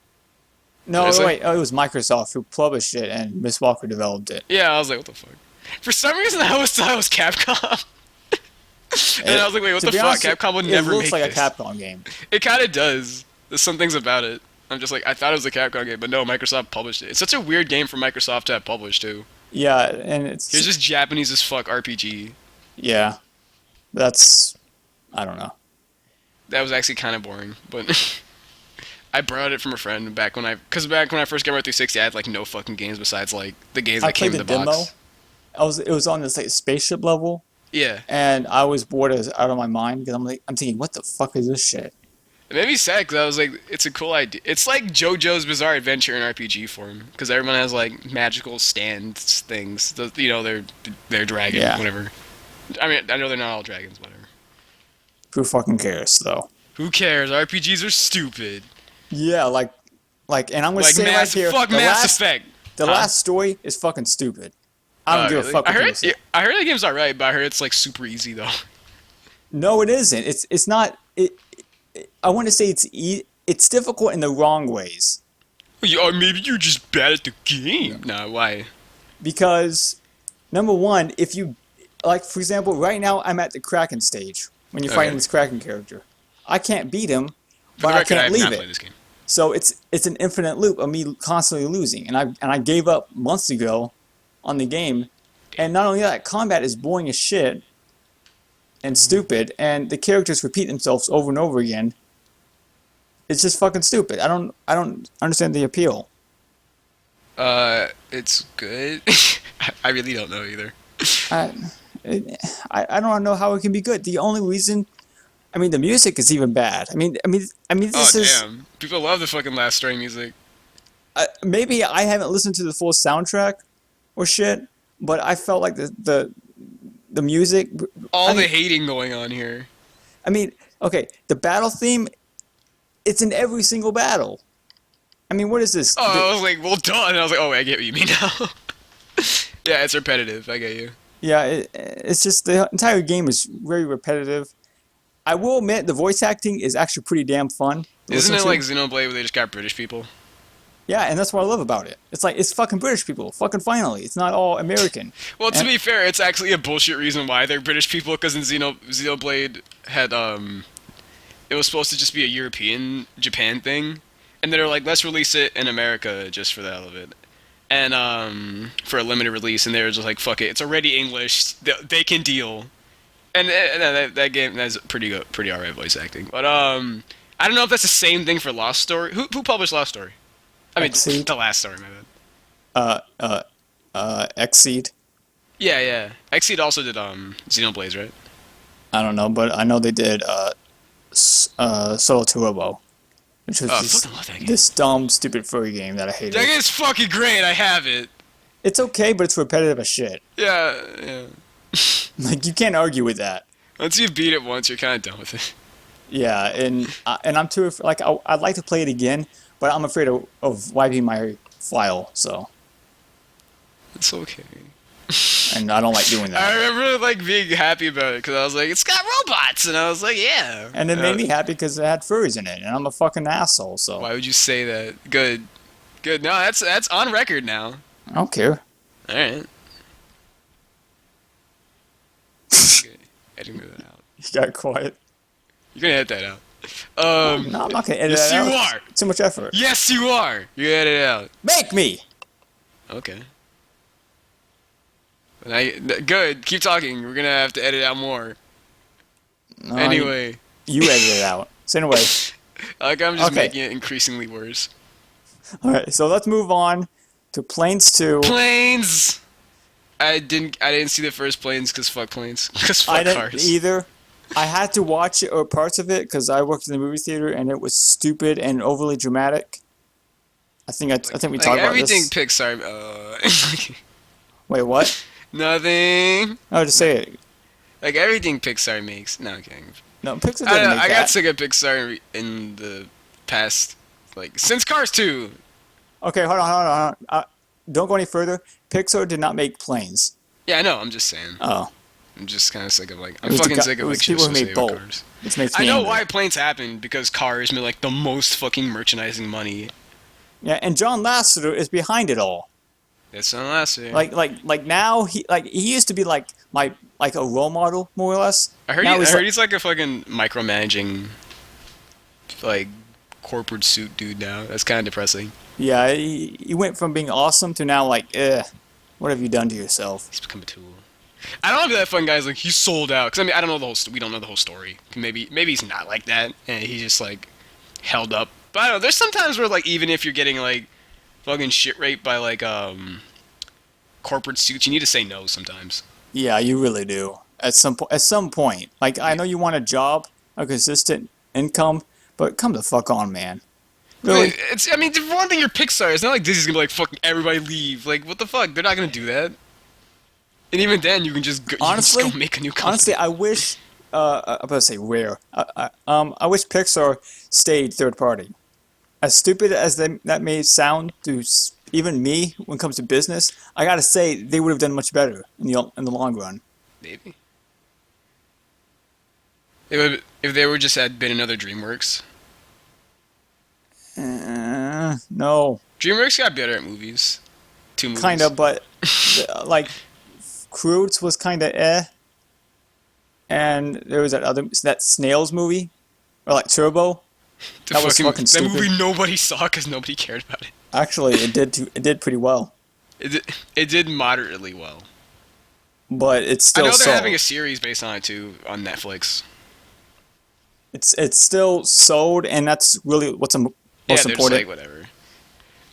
No, Seriously? wait. Oh, it was Microsoft who published it, and Mistwalker developed it. Yeah, I was like, what the fuck? For some reason, I always thought it was Capcom. And I was like, wait, what To the be fuck? honest, Capcom would it never looks make like this. a Capcom game. It kind of does. There's some things about it. I'm just like, I thought it was a Capcom game, but no, Microsoft published it. It's such a weird game for Microsoft to have published, too. Yeah, and it's Here's just Japanese as fuck RPG. yeah. That's I don't know. That was actually kind of boring, but I borrowed it from a friend back when I first got my 360, I had like no fucking games besides like the games I that came played in the the demo. box. It was on this like spaceship level, Yeah. and I was bored as out of my mind because I'm thinking, what the fuck is this shit? It made me sad because I was like, it's a cool idea. It's like JoJo's Bizarre Adventure in RPG form because everyone has like magical stands things. They're dragon, Yeah. whatever. I mean, I know they're not all dragons, whatever. Who fucking cares though? Who cares? RPGs are stupid. Yeah, and I'm gonna Like say right here, fuck the Mass last Effect. the Huh? last story is fucking stupid. I don't give Really? a fuck I what heard people say. I heard the game's alright, but I heard it's like super easy though. No, it isn't. It's not. I want to say it's difficult in the wrong ways Or maybe you're just bad at the game. Nah, why? because number one, if you like, for example, right now I'm at the Kraken stage when you're fighting Okay. this Kraken character. I can't beat him, For the but I record, I can't have leave not it. played this game. So it's an infinite loop of me constantly losing, and I gave up months ago on the game. And not only that, combat is boring as shit and stupid, and the characters repeat themselves over and over again. It's just fucking stupid. I don't understand the appeal. It's good. I really don't know either. I don't know how it can be good. The only reason, I mean, the music is even bad. I mean, Oh this is damn! People love the fucking last story music. maybe I haven't listened to the full soundtrack or shit, but I felt like the music. All the hating going on here. I mean, okay, the battle theme, it's in every single battle. I mean, what is this? Oh, I was like, well, done. And I was like, oh, I get what you mean now. Yeah, it's repetitive. I get you. Yeah, it's just the entire game is very repetitive. I will admit the voice acting is actually pretty damn fun. to Isn't listen it to. like Xenoblade where they just got British people? Yeah, and that's what I love about it. It's like, it's fucking British people. Fucking finally. It's not all American. Well, to And- be fair, it's actually a bullshit reason why they're British people because in Xenoblade had it was supposed to just be a European Japan thing, and they're like, let's release it in America just for the hell of it, and for a limited release, and they were just like, fuck it, it's already English, they can deal, and that game has pretty good, pretty alright voice acting, but I don't know if that's the same thing for Lost Story. Who published Lost Story? I mean, Exceed. the last story, my bad. Exceed. Yeah, yeah. Exceed also did Xenoblade, right? I don't know, but I know they did Solo Turbo, which was Oh, I fucking love that game. this dumb, stupid furry game that I hated. That game's fucking great. I have it. It's okay, but it's repetitive as shit. Yeah, yeah. Like, you can't argue with that. Once you beat it once, you're kind of done with it. Yeah, and I'm too like I'd like to play it again, but I'm afraid of wiping my file. So, It's okay. and I don't like doing that. I remember like being happy about it because I was like, it's got robots, and I was like, yeah. And it made me happy because it had furries in it, and I'm a fucking asshole. So Why would you say that? Good, good. No, that's on record now. I don't care. All right. Okay. Editing that out. You got quiet. You're gonna edit that out. No, I'm not gonna edit Yes, that out. you are. Too much effort. Yes, you are. You edit it out. Make me. Okay. Good. Keep talking. We're gonna have to edit out more. No, Anyway, you edit it out. So anyway, like I'm just Okay. making it increasingly worse. all right. So let's move on to Planes 2. Planes. I didn't see the first Planes because fuck planes. Because fuck I didn't cars. either. I had to watch it or parts of it because I worked in the movie theater and it was stupid and overly dramatic. I think we talked about everything this. Pixar. Wait, what? Nothing. Oh, just say it. Like everything Pixar makes. No, I'm kidding. No, Pixar I, doesn't don't know, make I got that. sick of Pixar in the past, like since Cars 2. Okay, hold on. Don't go any further. Pixar did not make planes. Yeah, I know. I'm just saying. Oh, I'm just kind of sick of like. It I'm was the fucking guy- sick it of was like shit people who made associated with Bolt. cars. this makes I me know angry. why planes happened because cars made like the most fucking merchandising money. Yeah, and John Lasseter is behind it all. That's not last year. Like now he used to be like a role model more or less. I heard, now he's like a fucking micromanaging, like corporate suit dude now. That's kind of depressing. Yeah, he went from being awesome to now like, what have you done to yourself? He's become a tool. I don't want to be that fun guy. Like he's sold out. Cause I mean I don't know the whole. We don't know the whole story. Maybe he's not like that, and he's just like held up. But I don't know. There's sometimes where like even if you're getting like fucking shit raped by like corporate suits, you need to say no sometimes. Yeah, you really do. At some point, like I know you want a job, a consistent income, but come the fuck on, man. Really? I mean, for one thing, you're Pixar. It's not like Disney's gonna be like, fucking everybody leave. Like, what the fuck? They're not gonna do that. And even then, you can just go, Honestly, go make a new company. honestly, I wish. I'm about to say rare. I wish Pixar stayed third party. As stupid as that may sound to even me when it comes to business, I gotta say they would have done much better in the long run. Maybe. If they were just had been another DreamWorks. No, DreamWorks got better at movies. 2 movies. kind of, but like Croods was kind of and there was that Snails movie, or like Turbo. That was fucking that stupid. movie nobody saw because nobody cared about it. Actually, it did pretty well, It did moderately well. but it's I still know they're sold. having a series based on it too on Netflix. It's still sold, and that's really what's most Yeah, they're just important. like whatever.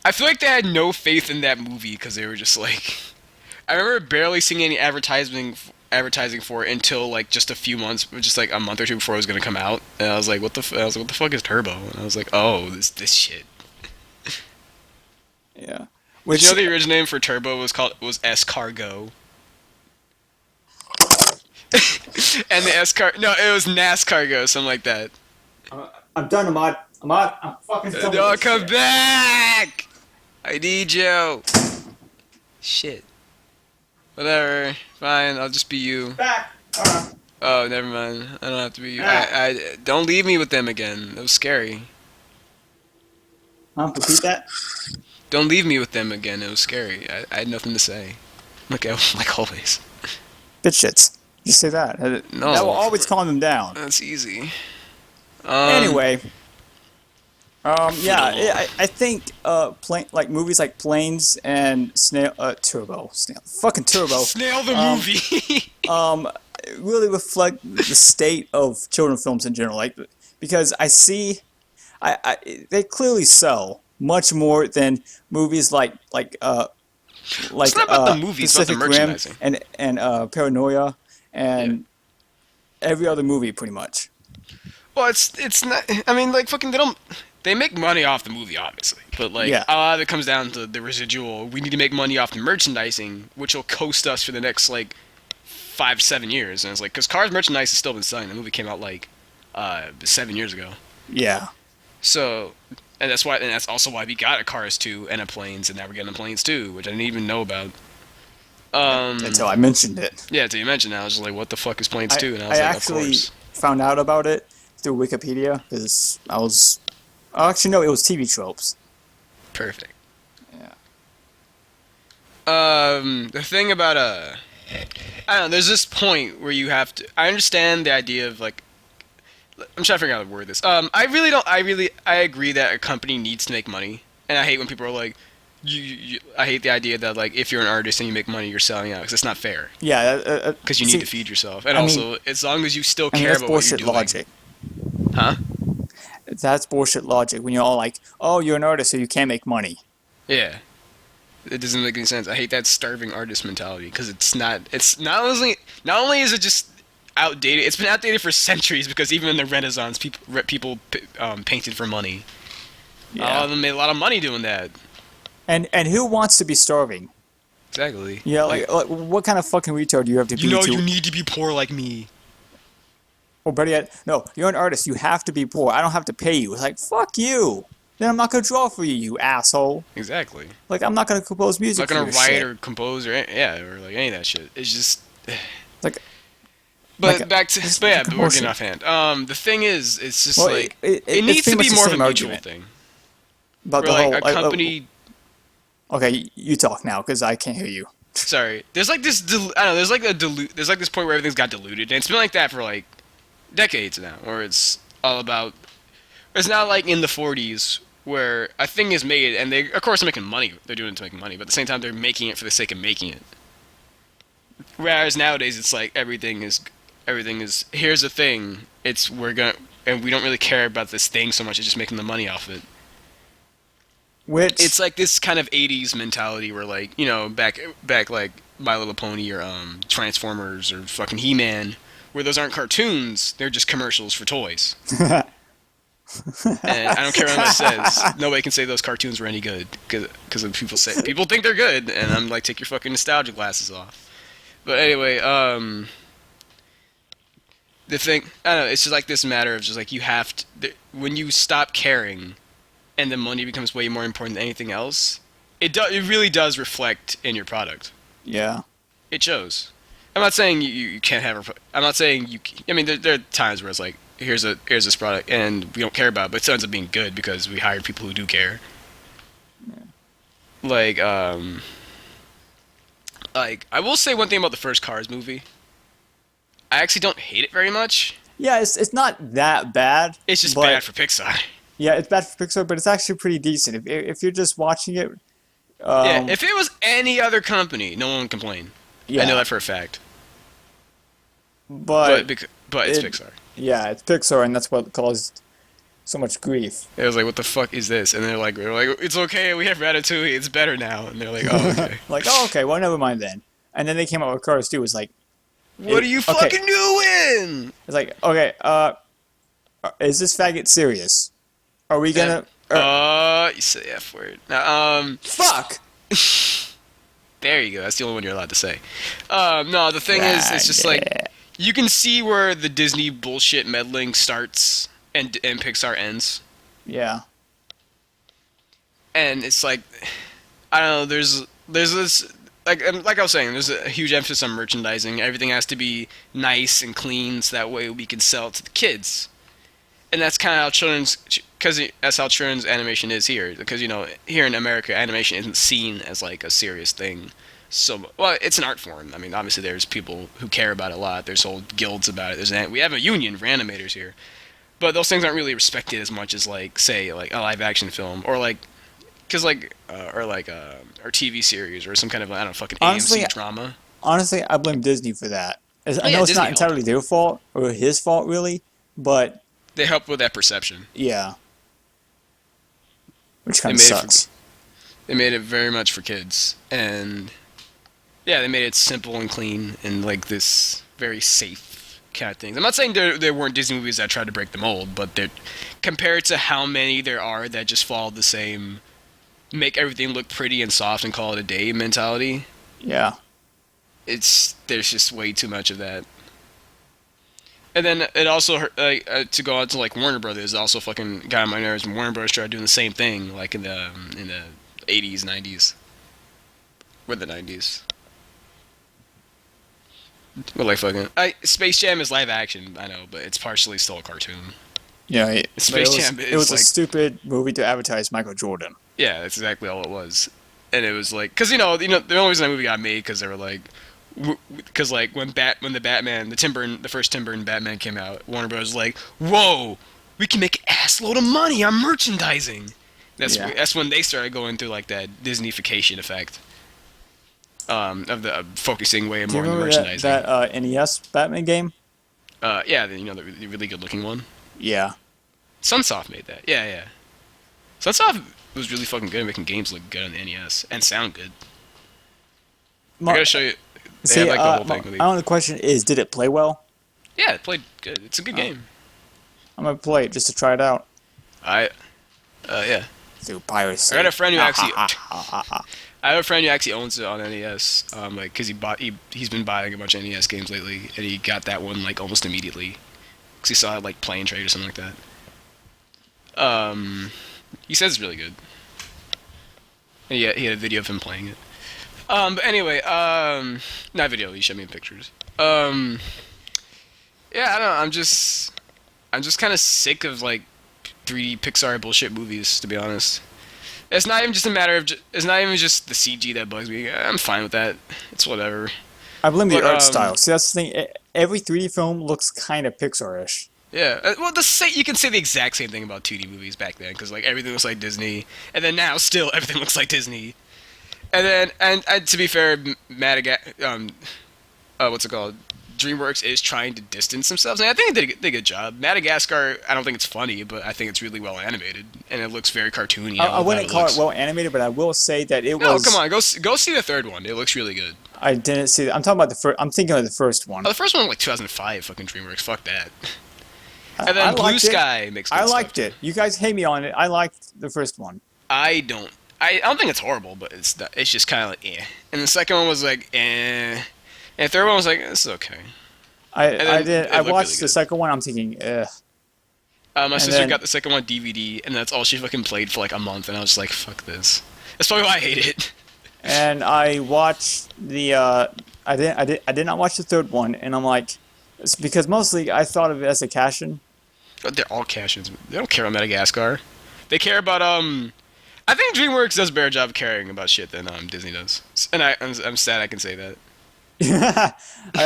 I feel like they had no faith in that movie because they were just like. I remember barely seeing any advertising for it until like just a few months, just like a month or two before it was gonna come out, and I was like, "What the?" I was like, "What the fuck is Turbo?" And I was like, "Oh, this shit." Yeah. Did Which you know the original name for Turbo was Escargot? And the it was NASCARGO, something like that. I'm done, Ahmad. I'm fucking done. No, come back! I need you. Shit. Whatever. Fine, I'll just be you. Back. Oh, never mind. I don't have to be you. Ah. I don't leave me with them again. That was scary. Repeat that. Don't leave me with them again. It was scary. I had nothing to say. Like always. Bitch shits. Just say that. No. That will always calm them down. That's easy. Um, Anyway, yeah, Fiddle. I think like movies like Planes and fucking Turbo, Snail the um, movie. really reflect the state of children films in general. Like, because I see, they clearly sell much more than movies It's like not about the movie, it's about the Pacific Rim merchandising. and Paranoia Yeah. and every other movie, pretty much. Well, it's not. I mean, like fucking, they make money off the movie, obviously, but like Yeah, a lot of it comes down to the residual. We need to make money off the merchandising, which will coast us for the next like 5 7 years. And it's like because Cars merchandise has still been selling. The movie came out like 7 years ago. yeah. So, and that's also why we got a Cars 2 and a Planes, and now we're getting a Planes 2, which I didn't even know about. Until I mentioned it. Yeah, until you mentioned that, I was just like, what the fuck is Planes 2? And I I was like, of actually course. found out about it through Wikipedia because I was. Oh, actually, no, it was TV tropes. Perfect. Yeah. The thing about I don't know. There's this point where you have to. I understand the idea of like. I'm trying to figure out how to word this. I really don't. I agree that a company needs to make money, and I hate when people are like, I hate the idea that like if you're an artist and you make money, you're selling out because it's not fair. Yeah. Because you need to feed yourself, and I mean, also as long as you still I mean, care that's about what you're bullshit doing, logic. huh? That's bullshit logic when you're all like, oh, you're an artist, so you can't make money. Yeah. It doesn't make any sense. I hate that starving artist mentality because it's not. It's not only is it just outdated. It's been outdated for centuries because even in the Renaissance, people painted for money. A lot Yeah. of them made a lot of money doing that. And who wants to be starving? Exactly. Yeah, like what kind of fucking retard do you have to you be know, to? you need to be poor like me. Or better yet, no, you're an artist. You have to be poor. I don't have to pay you. It's like, fuck you. Then I'm not gonna draw for you, you asshole. Exactly. Like, I'm not gonna compose I'm music not for gonna your write shit. or compose or like any of that shit. It's just. Like, But back to it's but yeah, like a but we're getting motion. off hand. The thing is, it's just Well, like it it's needs pretty to much be the more of a same mutual argument. thing. But Where the like whole, a company. okay, you talk now because I can't hear you. Sorry, there's like this. I don't know. There's like There's like this point where everything's got diluted, and it's been like that for like decades now. Where it's all about. It's not like in the '40s where a thing is made, and they of course are making money. They're doing it to make money, but at the same time they're making it for the sake of making it. Whereas nowadays it's like everything is here's the thing. We're gonna and we don't really care about this thing so much. It's just making the money off it. Which, It's like this kind of '80s mentality where like back like My Little Pony or Transformers or fucking He-Man, where those aren't cartoons. They're just commercials for toys. And I don't care what anyone says. Nobody can say those cartoons were any good because people think they're good, and I'm like, take your fucking nostalgia glasses off. But anyway, the thing I don't know. It's just like this matter of just like you have to when you stop caring, and the money becomes way more important than anything else. It really does reflect in your product. yeah. It shows. I'm not saying you can't have. I'm not saying you. I mean, there are times where it's like here's this product and we don't care about it, but it ends up being good because we hired people who do care. Like like I will say one thing about the first Cars movie. I actually don't hate it very much. Yeah, it's not that bad. It's just but, bad for Pixar. Yeah, it's bad for Pixar, but it's actually pretty decent. If you're just watching it, Yeah, if it was any other company, no one would complain. yeah. I know that for a fact. But But it's it- Pixar. yeah, it's Pixar, and that's what caused so much grief. It was like, what the fuck is this? And they're like, it's okay, we have Ratatouille, it's better now. And they're like, oh, okay. Like, oh, okay, well, never mind then. And then they came out with Cars 2. It's like, What are you okay. fucking doing? It's like, okay, is this faggot serious? Are we gonna? You say the F word. Now, Fuck. there you go. That's the only one you're allowed to say. No, the thing is, it's just like you can see where the Disney bullshit meddling starts and Pixar ends, Yeah. and it's like I don't know. There's this like I was saying. There's a huge emphasis on merchandising. Everything has to be nice and clean, so that way we can sell it to the kids. And that's kind of how that's how children's animation is here. Because here in America, animation isn't seen as like a serious thing. So, well, it's an art form. I mean, obviously, there's people who care about it a lot. There's whole guilds about it. We have a union for animators here. but those things aren't really respected as much as like say like a live action film or like because like or TV series or some kind of I don't know fucking Honestly, AMC drama. honestly, I blame Disney for that. Oh I yeah, know it's Disney not helped. entirely their fault or his fault really, but They helped with that perception. yeah, which They kind of made it for sucks. they made it very much for kids and yeah, they made it simple and clean and like this very safe kind of things. I'm not saying there weren't Disney movies that tried to break the mold, but they're compared to how many there are that just follow the same make everything look pretty and soft and call it a day mentality. Yeah. It's there's just way too much of that. And then it also to go on to like Warner Brothers, it also fucking got on my nerves when Warner Brothers started doing the same thing like in the 80s, 90s, or the 90s. But like fucking, Space Jam is live action, I know, but it's partially still a cartoon. Yeah, but Space Jam it was is a like, stupid movie to advertise Michael Jordan. yeah, that's exactly all it was. And it was like, cause the only reason that movie got made because they were like, because like when the Batman, the first Tim Burton Batman came out, Warner Bros. Was like, whoa, we can make an ass load of money on merchandising. Yeah. That's when they started going through like that Disneyfication effect. Of the focusing way Do you more on the remember merchandising. that NES Batman game? Yeah, the really good looking one. Yeah. Sunsoft made that. Yeah, yeah. Sunsoft was really fucking good at making games look good on the NES and sound good. I gotta show you. They See, had like the whole thing. I don't know, the question is, did it play well? Yeah, it played good. It's a good game. I'm gonna play it just to try it out. Yeah. Through piracy. I got a friend who actually. I have a friend who actually owns it on NES. Like, cause he's been buying a bunch of NES games lately, and he got that one like almost immediately, cause he saw it like Play and Trade or something like that. He says it's really good. And he had a video of him playing it. But anyway, not video. He showed me pictures. Yeah, I don't know. I'm just kind of sick of like 3D Pixar bullshit movies, to be honest. It's not even just a matter of. It's not even just the CG that bugs me. I'm fine with that. It's whatever. I blame the But, art style. See, that's the thing. Every 3D film looks kind of Pixar-ish. Yeah. Well, you can say the exact same thing about 2D movies back then, because like everything looks like Disney, and then now still everything looks like Disney. And then, and to be fair, what's it called? DreamWorks is trying to distance themselves, and I think they did a good job. Madagascar, I don't think it's funny, but I think it's really well animated, and it looks very cartoony. I wouldn't call it well animated, but I will say that it No, was. come on, go see the third one. It looks really good. I didn't see. I'm talking about the first. I'm thinking of the first one. Oh, the first one was like 2005. Fucking DreamWorks. Fuck that. And then I Blue liked it. Sky makes. Good I stuff, liked too. it. You guys hate me on it. I liked the first one. I don't. I don't think it's horrible, but it's just kind of like eh. And the second one was like eh. And the third one was like it's okay. I watched the second one. I'm thinking, ugh. My sister got the second one DVD, and that's all she fucking played for like a month, and I was like, fuck this. That's probably why I hate it. And I watched the. I did not watch the third one, and I'm like, it's because mostly I thought of it as a cash-in. But they're all cash-ins. They don't care about Madagascar. They care about I think DreamWorks does a better job of caring about shit than Disney does, and I'm sad I can say that.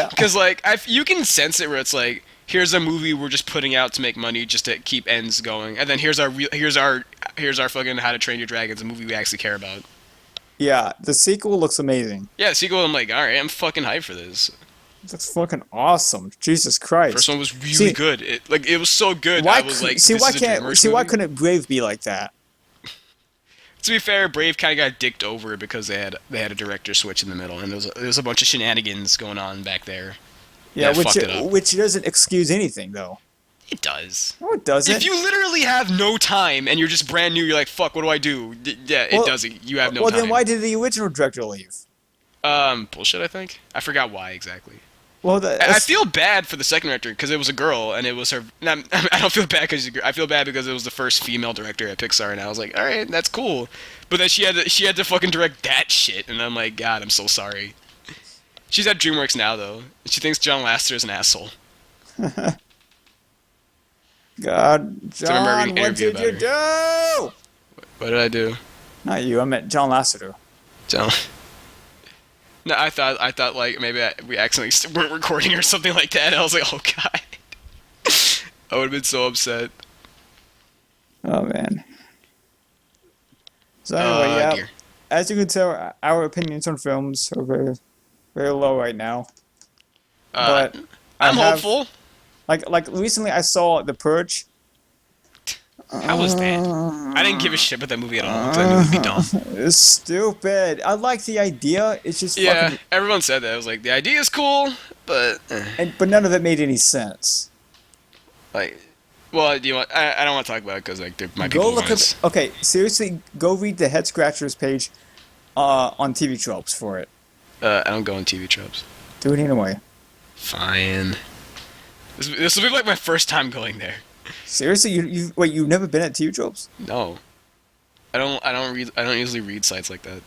Because like you can sense it where it's like here's a movie we're just putting out to make money just to keep ends going, and then here's our fucking How to Train Your Dragons, a movie we actually care about. Yeah, the sequel looks amazing. Yeah, the sequel I'm like, all right, I'm fucking hyped for this. That's fucking awesome. Jesus Christ. First one was really good. It was so good. Why I was like, why couldn't Brave be like that? To be fair, Brave kind of got dicked over because they had a director switch in the middle, and there was a bunch of shenanigans going on back there. Yeah, fucked it up. which doesn't excuse anything though. It does. No, it doesn't. If you literally have no time and you're just brand new, you're like, fuck, what do I do? Yeah, it doesn't. You have no time. Well, then why did the original director leave? Bullshit, I think. I forgot why exactly. Well, I feel bad for the second director because it was a girl and it was her. I don't feel bad because I feel bad because it was the first female director at Pixar, and I was like, all right, that's cool. But then she had to fucking direct that shit, and I'm like, God, I'm so sorry. She's at DreamWorks now though. And she thinks John Lasseter is an asshole. God, John, reading an what interview did you about do? What did I do? Not you. I meant John Lasseter. John. No, I thought like maybe we accidentally weren't recording or something like that. I was like, oh god. I would have been so upset. Oh man. So anyway, yeah. Dear. As you can tell, our opinions on films are very, very low right now. Uh, But I I'm have hopeful. like recently I saw The Purge. How was that? I didn't give a shit about that movie at all because I knew it'd be dumb. It's stupid. I like the idea. It's just Yeah, fucking, everyone said that. I was like, the idea is cool, but but none of it made any sense. like, well, do you want? I don't want to talk about it because like there might be Go people look who up. Okay, seriously, go read the Head Scratchers page on TV Tropes for it. I don't go on TV tropes. Do it anyway. Fine. This will be like my first time going there. Seriously, you wait. You've never been at TV Tropes? No, I don't read. I don't usually read sites like that.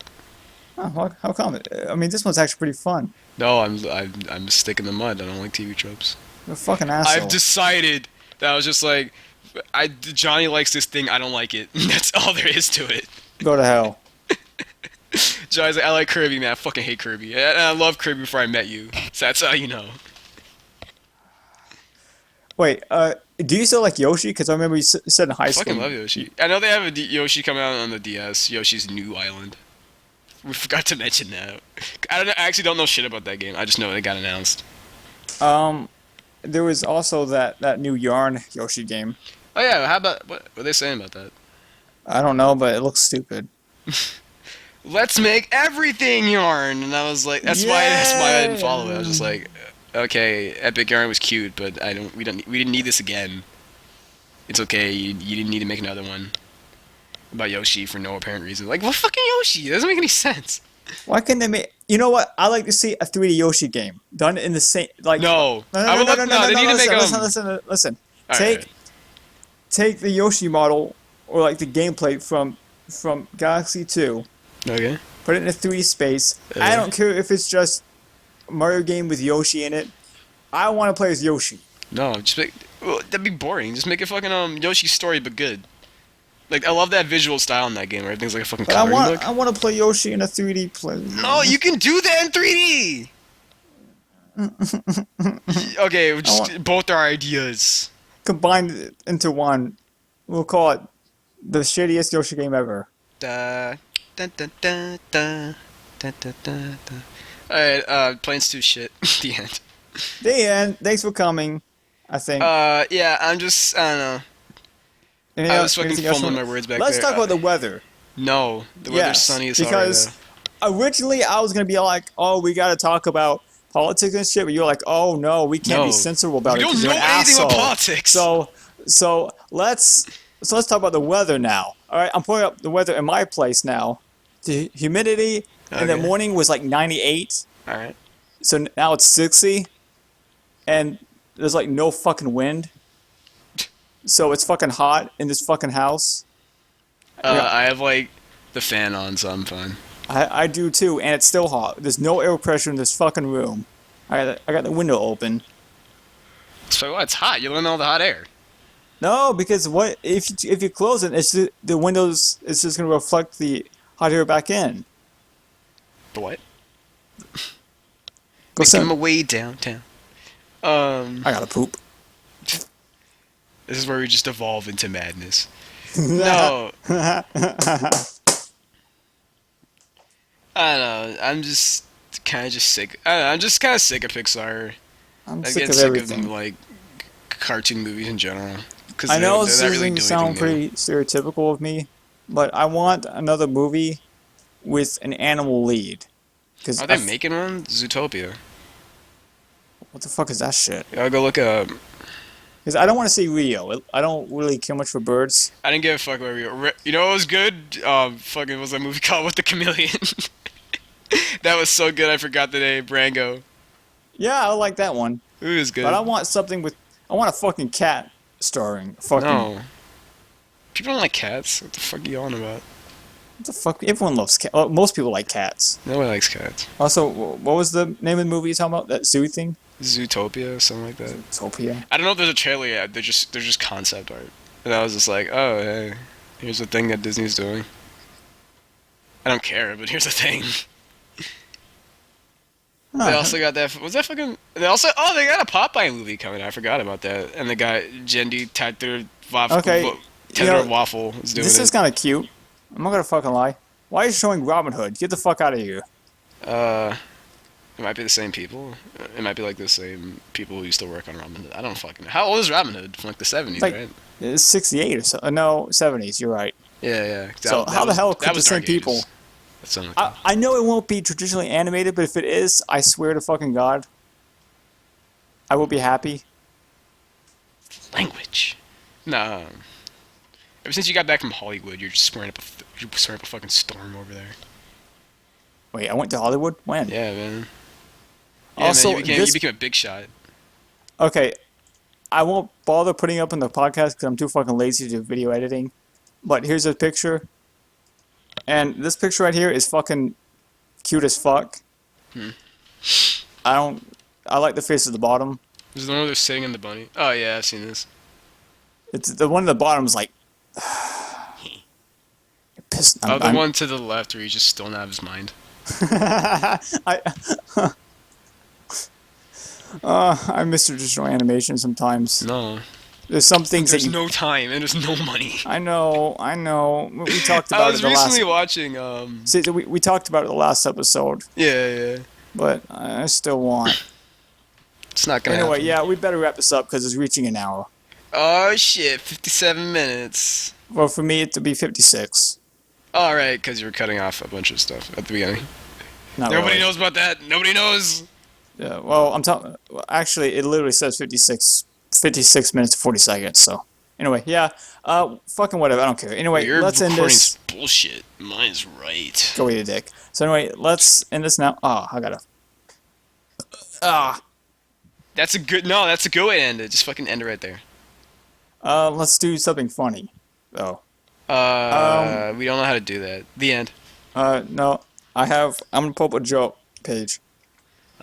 Oh, how come? I mean, this one's actually pretty fun. No, I'm a stick in the mud. I don't like TV tropes. You're a fucking asshole. I've decided that I was just like, Johnny likes this thing. I don't like it. That's all there is to it. Go to hell. Johnny's like, I like Kirby, man. I fucking hate Kirby. And I love Kirby before I met you. So that's how you know. Wait, do you still like Yoshi? Because I remember you said in high I school. fucking love Yoshi. I know they have a Yoshi coming out on the DS. Yoshi's New Island. We forgot to mention that. I actually don't know shit about that game. I just know it got announced. There was also that new Yarn Yoshi game. Oh yeah, how about what are they saying about that? I don't know, but it looks stupid. Let's make everything yarn, and I was like, that's why I didn't follow it. I was just like, okay, Epic Yarn was cute, but we didn't need this again. It's okay, you didn't need to make another one about Yoshi for no apparent reason. Like, what fucking Yoshi? It doesn't make any sense. Why can't they make? You know what? I like to see a 3D Yoshi game done in the same like. No, No, I would love. No, they need to make listen. Alright. Take the Yoshi model or like the gameplay from Galaxy 2. Okay. Put it in a 3D space. I don't care if it's just a Mario game with Yoshi in it. I want to play as Yoshi. No, just make. Well, that'd be boring. Just make it fucking Yoshi's story, but good. Like, I love that visual style in that game where everything's like a fucking But coloring book. I want to play Yoshi in a 3D play. No, you can do that in 3D. Okay, both our ideas. Combined it into one. We'll call it the shittiest Yoshi game ever. Da, da, da, da, da, da, da, da, da. Alright, Planes 2 shit. The end. The end. Thanks for coming. I think. Yeah, I don't know. I was fucking fumbling my words back there. Let's talk about the weather. No, the weather's sunny as hell right because originally I was gonna be like, oh, we gotta talk about politics and shit, but you're like, oh no, we can't be sensible about it. We because don't you're know an anything about asshole. politics. So let's talk about the weather now. All right, I'm pulling up the weather in my place now. The humidity in the morning was like 98. All right. So now it's 60, and there's like no fucking wind. So it's fucking hot in this fucking house. I have like the fan on, so I'm fine. I do too, and it's still hot. There's no air pressure in this fucking room. I got the window open. So what? It's hot. You're letting all the hot air. No, because what if you close it? It's the windows. It's just gonna reflect the hot air back in. The what? Go Making my way downtown. I gotta poop. This is where we just evolve into madness. No. I don't know. I'm just kind of sick. I don't know. I'm just kind of sick of Pixar. I'm I sick get of sick everything. of like cartoon movies in general. Cause I know they're this not really doesn't doing sound anything new. pretty stereotypical of me, but I want another movie with an animal lead. Cause Are they making one? Zootopia. what the fuck is that shit? I'll go look up. Because I don't want to see Rio. I don't really care much for birds. I didn't give a fuck about Rio. You know what was good? Fucking was a movie called With the Chameleon. That was so good. I forgot the name. Brango. Yeah, I like that one. It was good. But I want something with. I want a fucking cat starring. Fucking. No. People don't like cats. What the fuck are you on about? What the fuck? Everyone loves cats. Well, most people like cats. Nobody likes cats. Also, what was the name of the movie you're talking about? That zoo thing? Zootopia, something like that. Zootopia. I don't know if there's a trailer yet. They're just concept art. And I was just like, oh, hey, here's the thing that Disney's doing. I don't care, but here's the thing. They also got that. Was that fucking? And also, they got a Popeye movie coming. I forgot about that. And the guy Jendi Tatter Okay, Waffle is doing this it. is kind of cute. I'm not gonna fucking lie. Why are you showing Robin Hood? Get the fuck out of here. It might be the same people. It might be like the same people who used to work on Robin Hood. I don't fucking know. How old is Robin Hood? From like the 70s, Like, right? it's 68 or so. No, 70s. You're right. Yeah. So how the hell could the same Dark people? Ages. That sounded like I know it won't be traditionally animated, but if it is, I swear to fucking God, I will be happy. language. Nah. Ever since you got back from Hollywood, you're just swearing up a fucking storm over there. Wait, I went to Hollywood? When? Yeah, man. Yeah, Also, man, you became a big shot. Okay, I won't bother putting up in the podcast because I'm too fucking lazy to do video editing. But here's a picture. And this picture right here is fucking cute as fuck. I like the face at the bottom. This is the one where they're sitting in the bunny. Oh, yeah, I've seen this. It's the one at the bottom is like... pissed. The one to the left where he's just still not out of his mind. I miss traditional animation sometimes. No. There's some things There's that no time and there's no money. I know. We talked about I was it the recently last... watching, See, we talked about it the last episode, Yeah. but I still want... It's not gonna Anyway, happen. yeah, we better wrap this up because it's reaching an hour. Oh, shit, 57 minutes. Well, for me, it'll be 56. Alright, because you were cutting off a bunch of stuff at the beginning. Not Nobody really. knows about that. Nobody knows. Yeah, well, actually, it literally says 56 minutes to 40 seconds, so... Anyway, yeah, fucking whatever, I don't care. Anyway, Your let's end recording's this... bullshit. Mine's right. Go eat a dick. So anyway, let's end this now. I gotta... That's a good way to end it. Just fucking end it right there. Let's do something funny, though. We don't know how to do that. The end. No, I'm gonna pull up a joke page.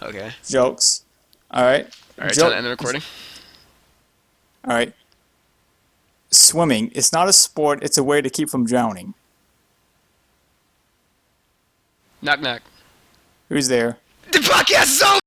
Okay. Jokes. Alright. Alright, time to end the recording. Alright. Swimming. It's not a sport, it's a way to keep from drowning. Knock knock. Who's there? The podcast is over!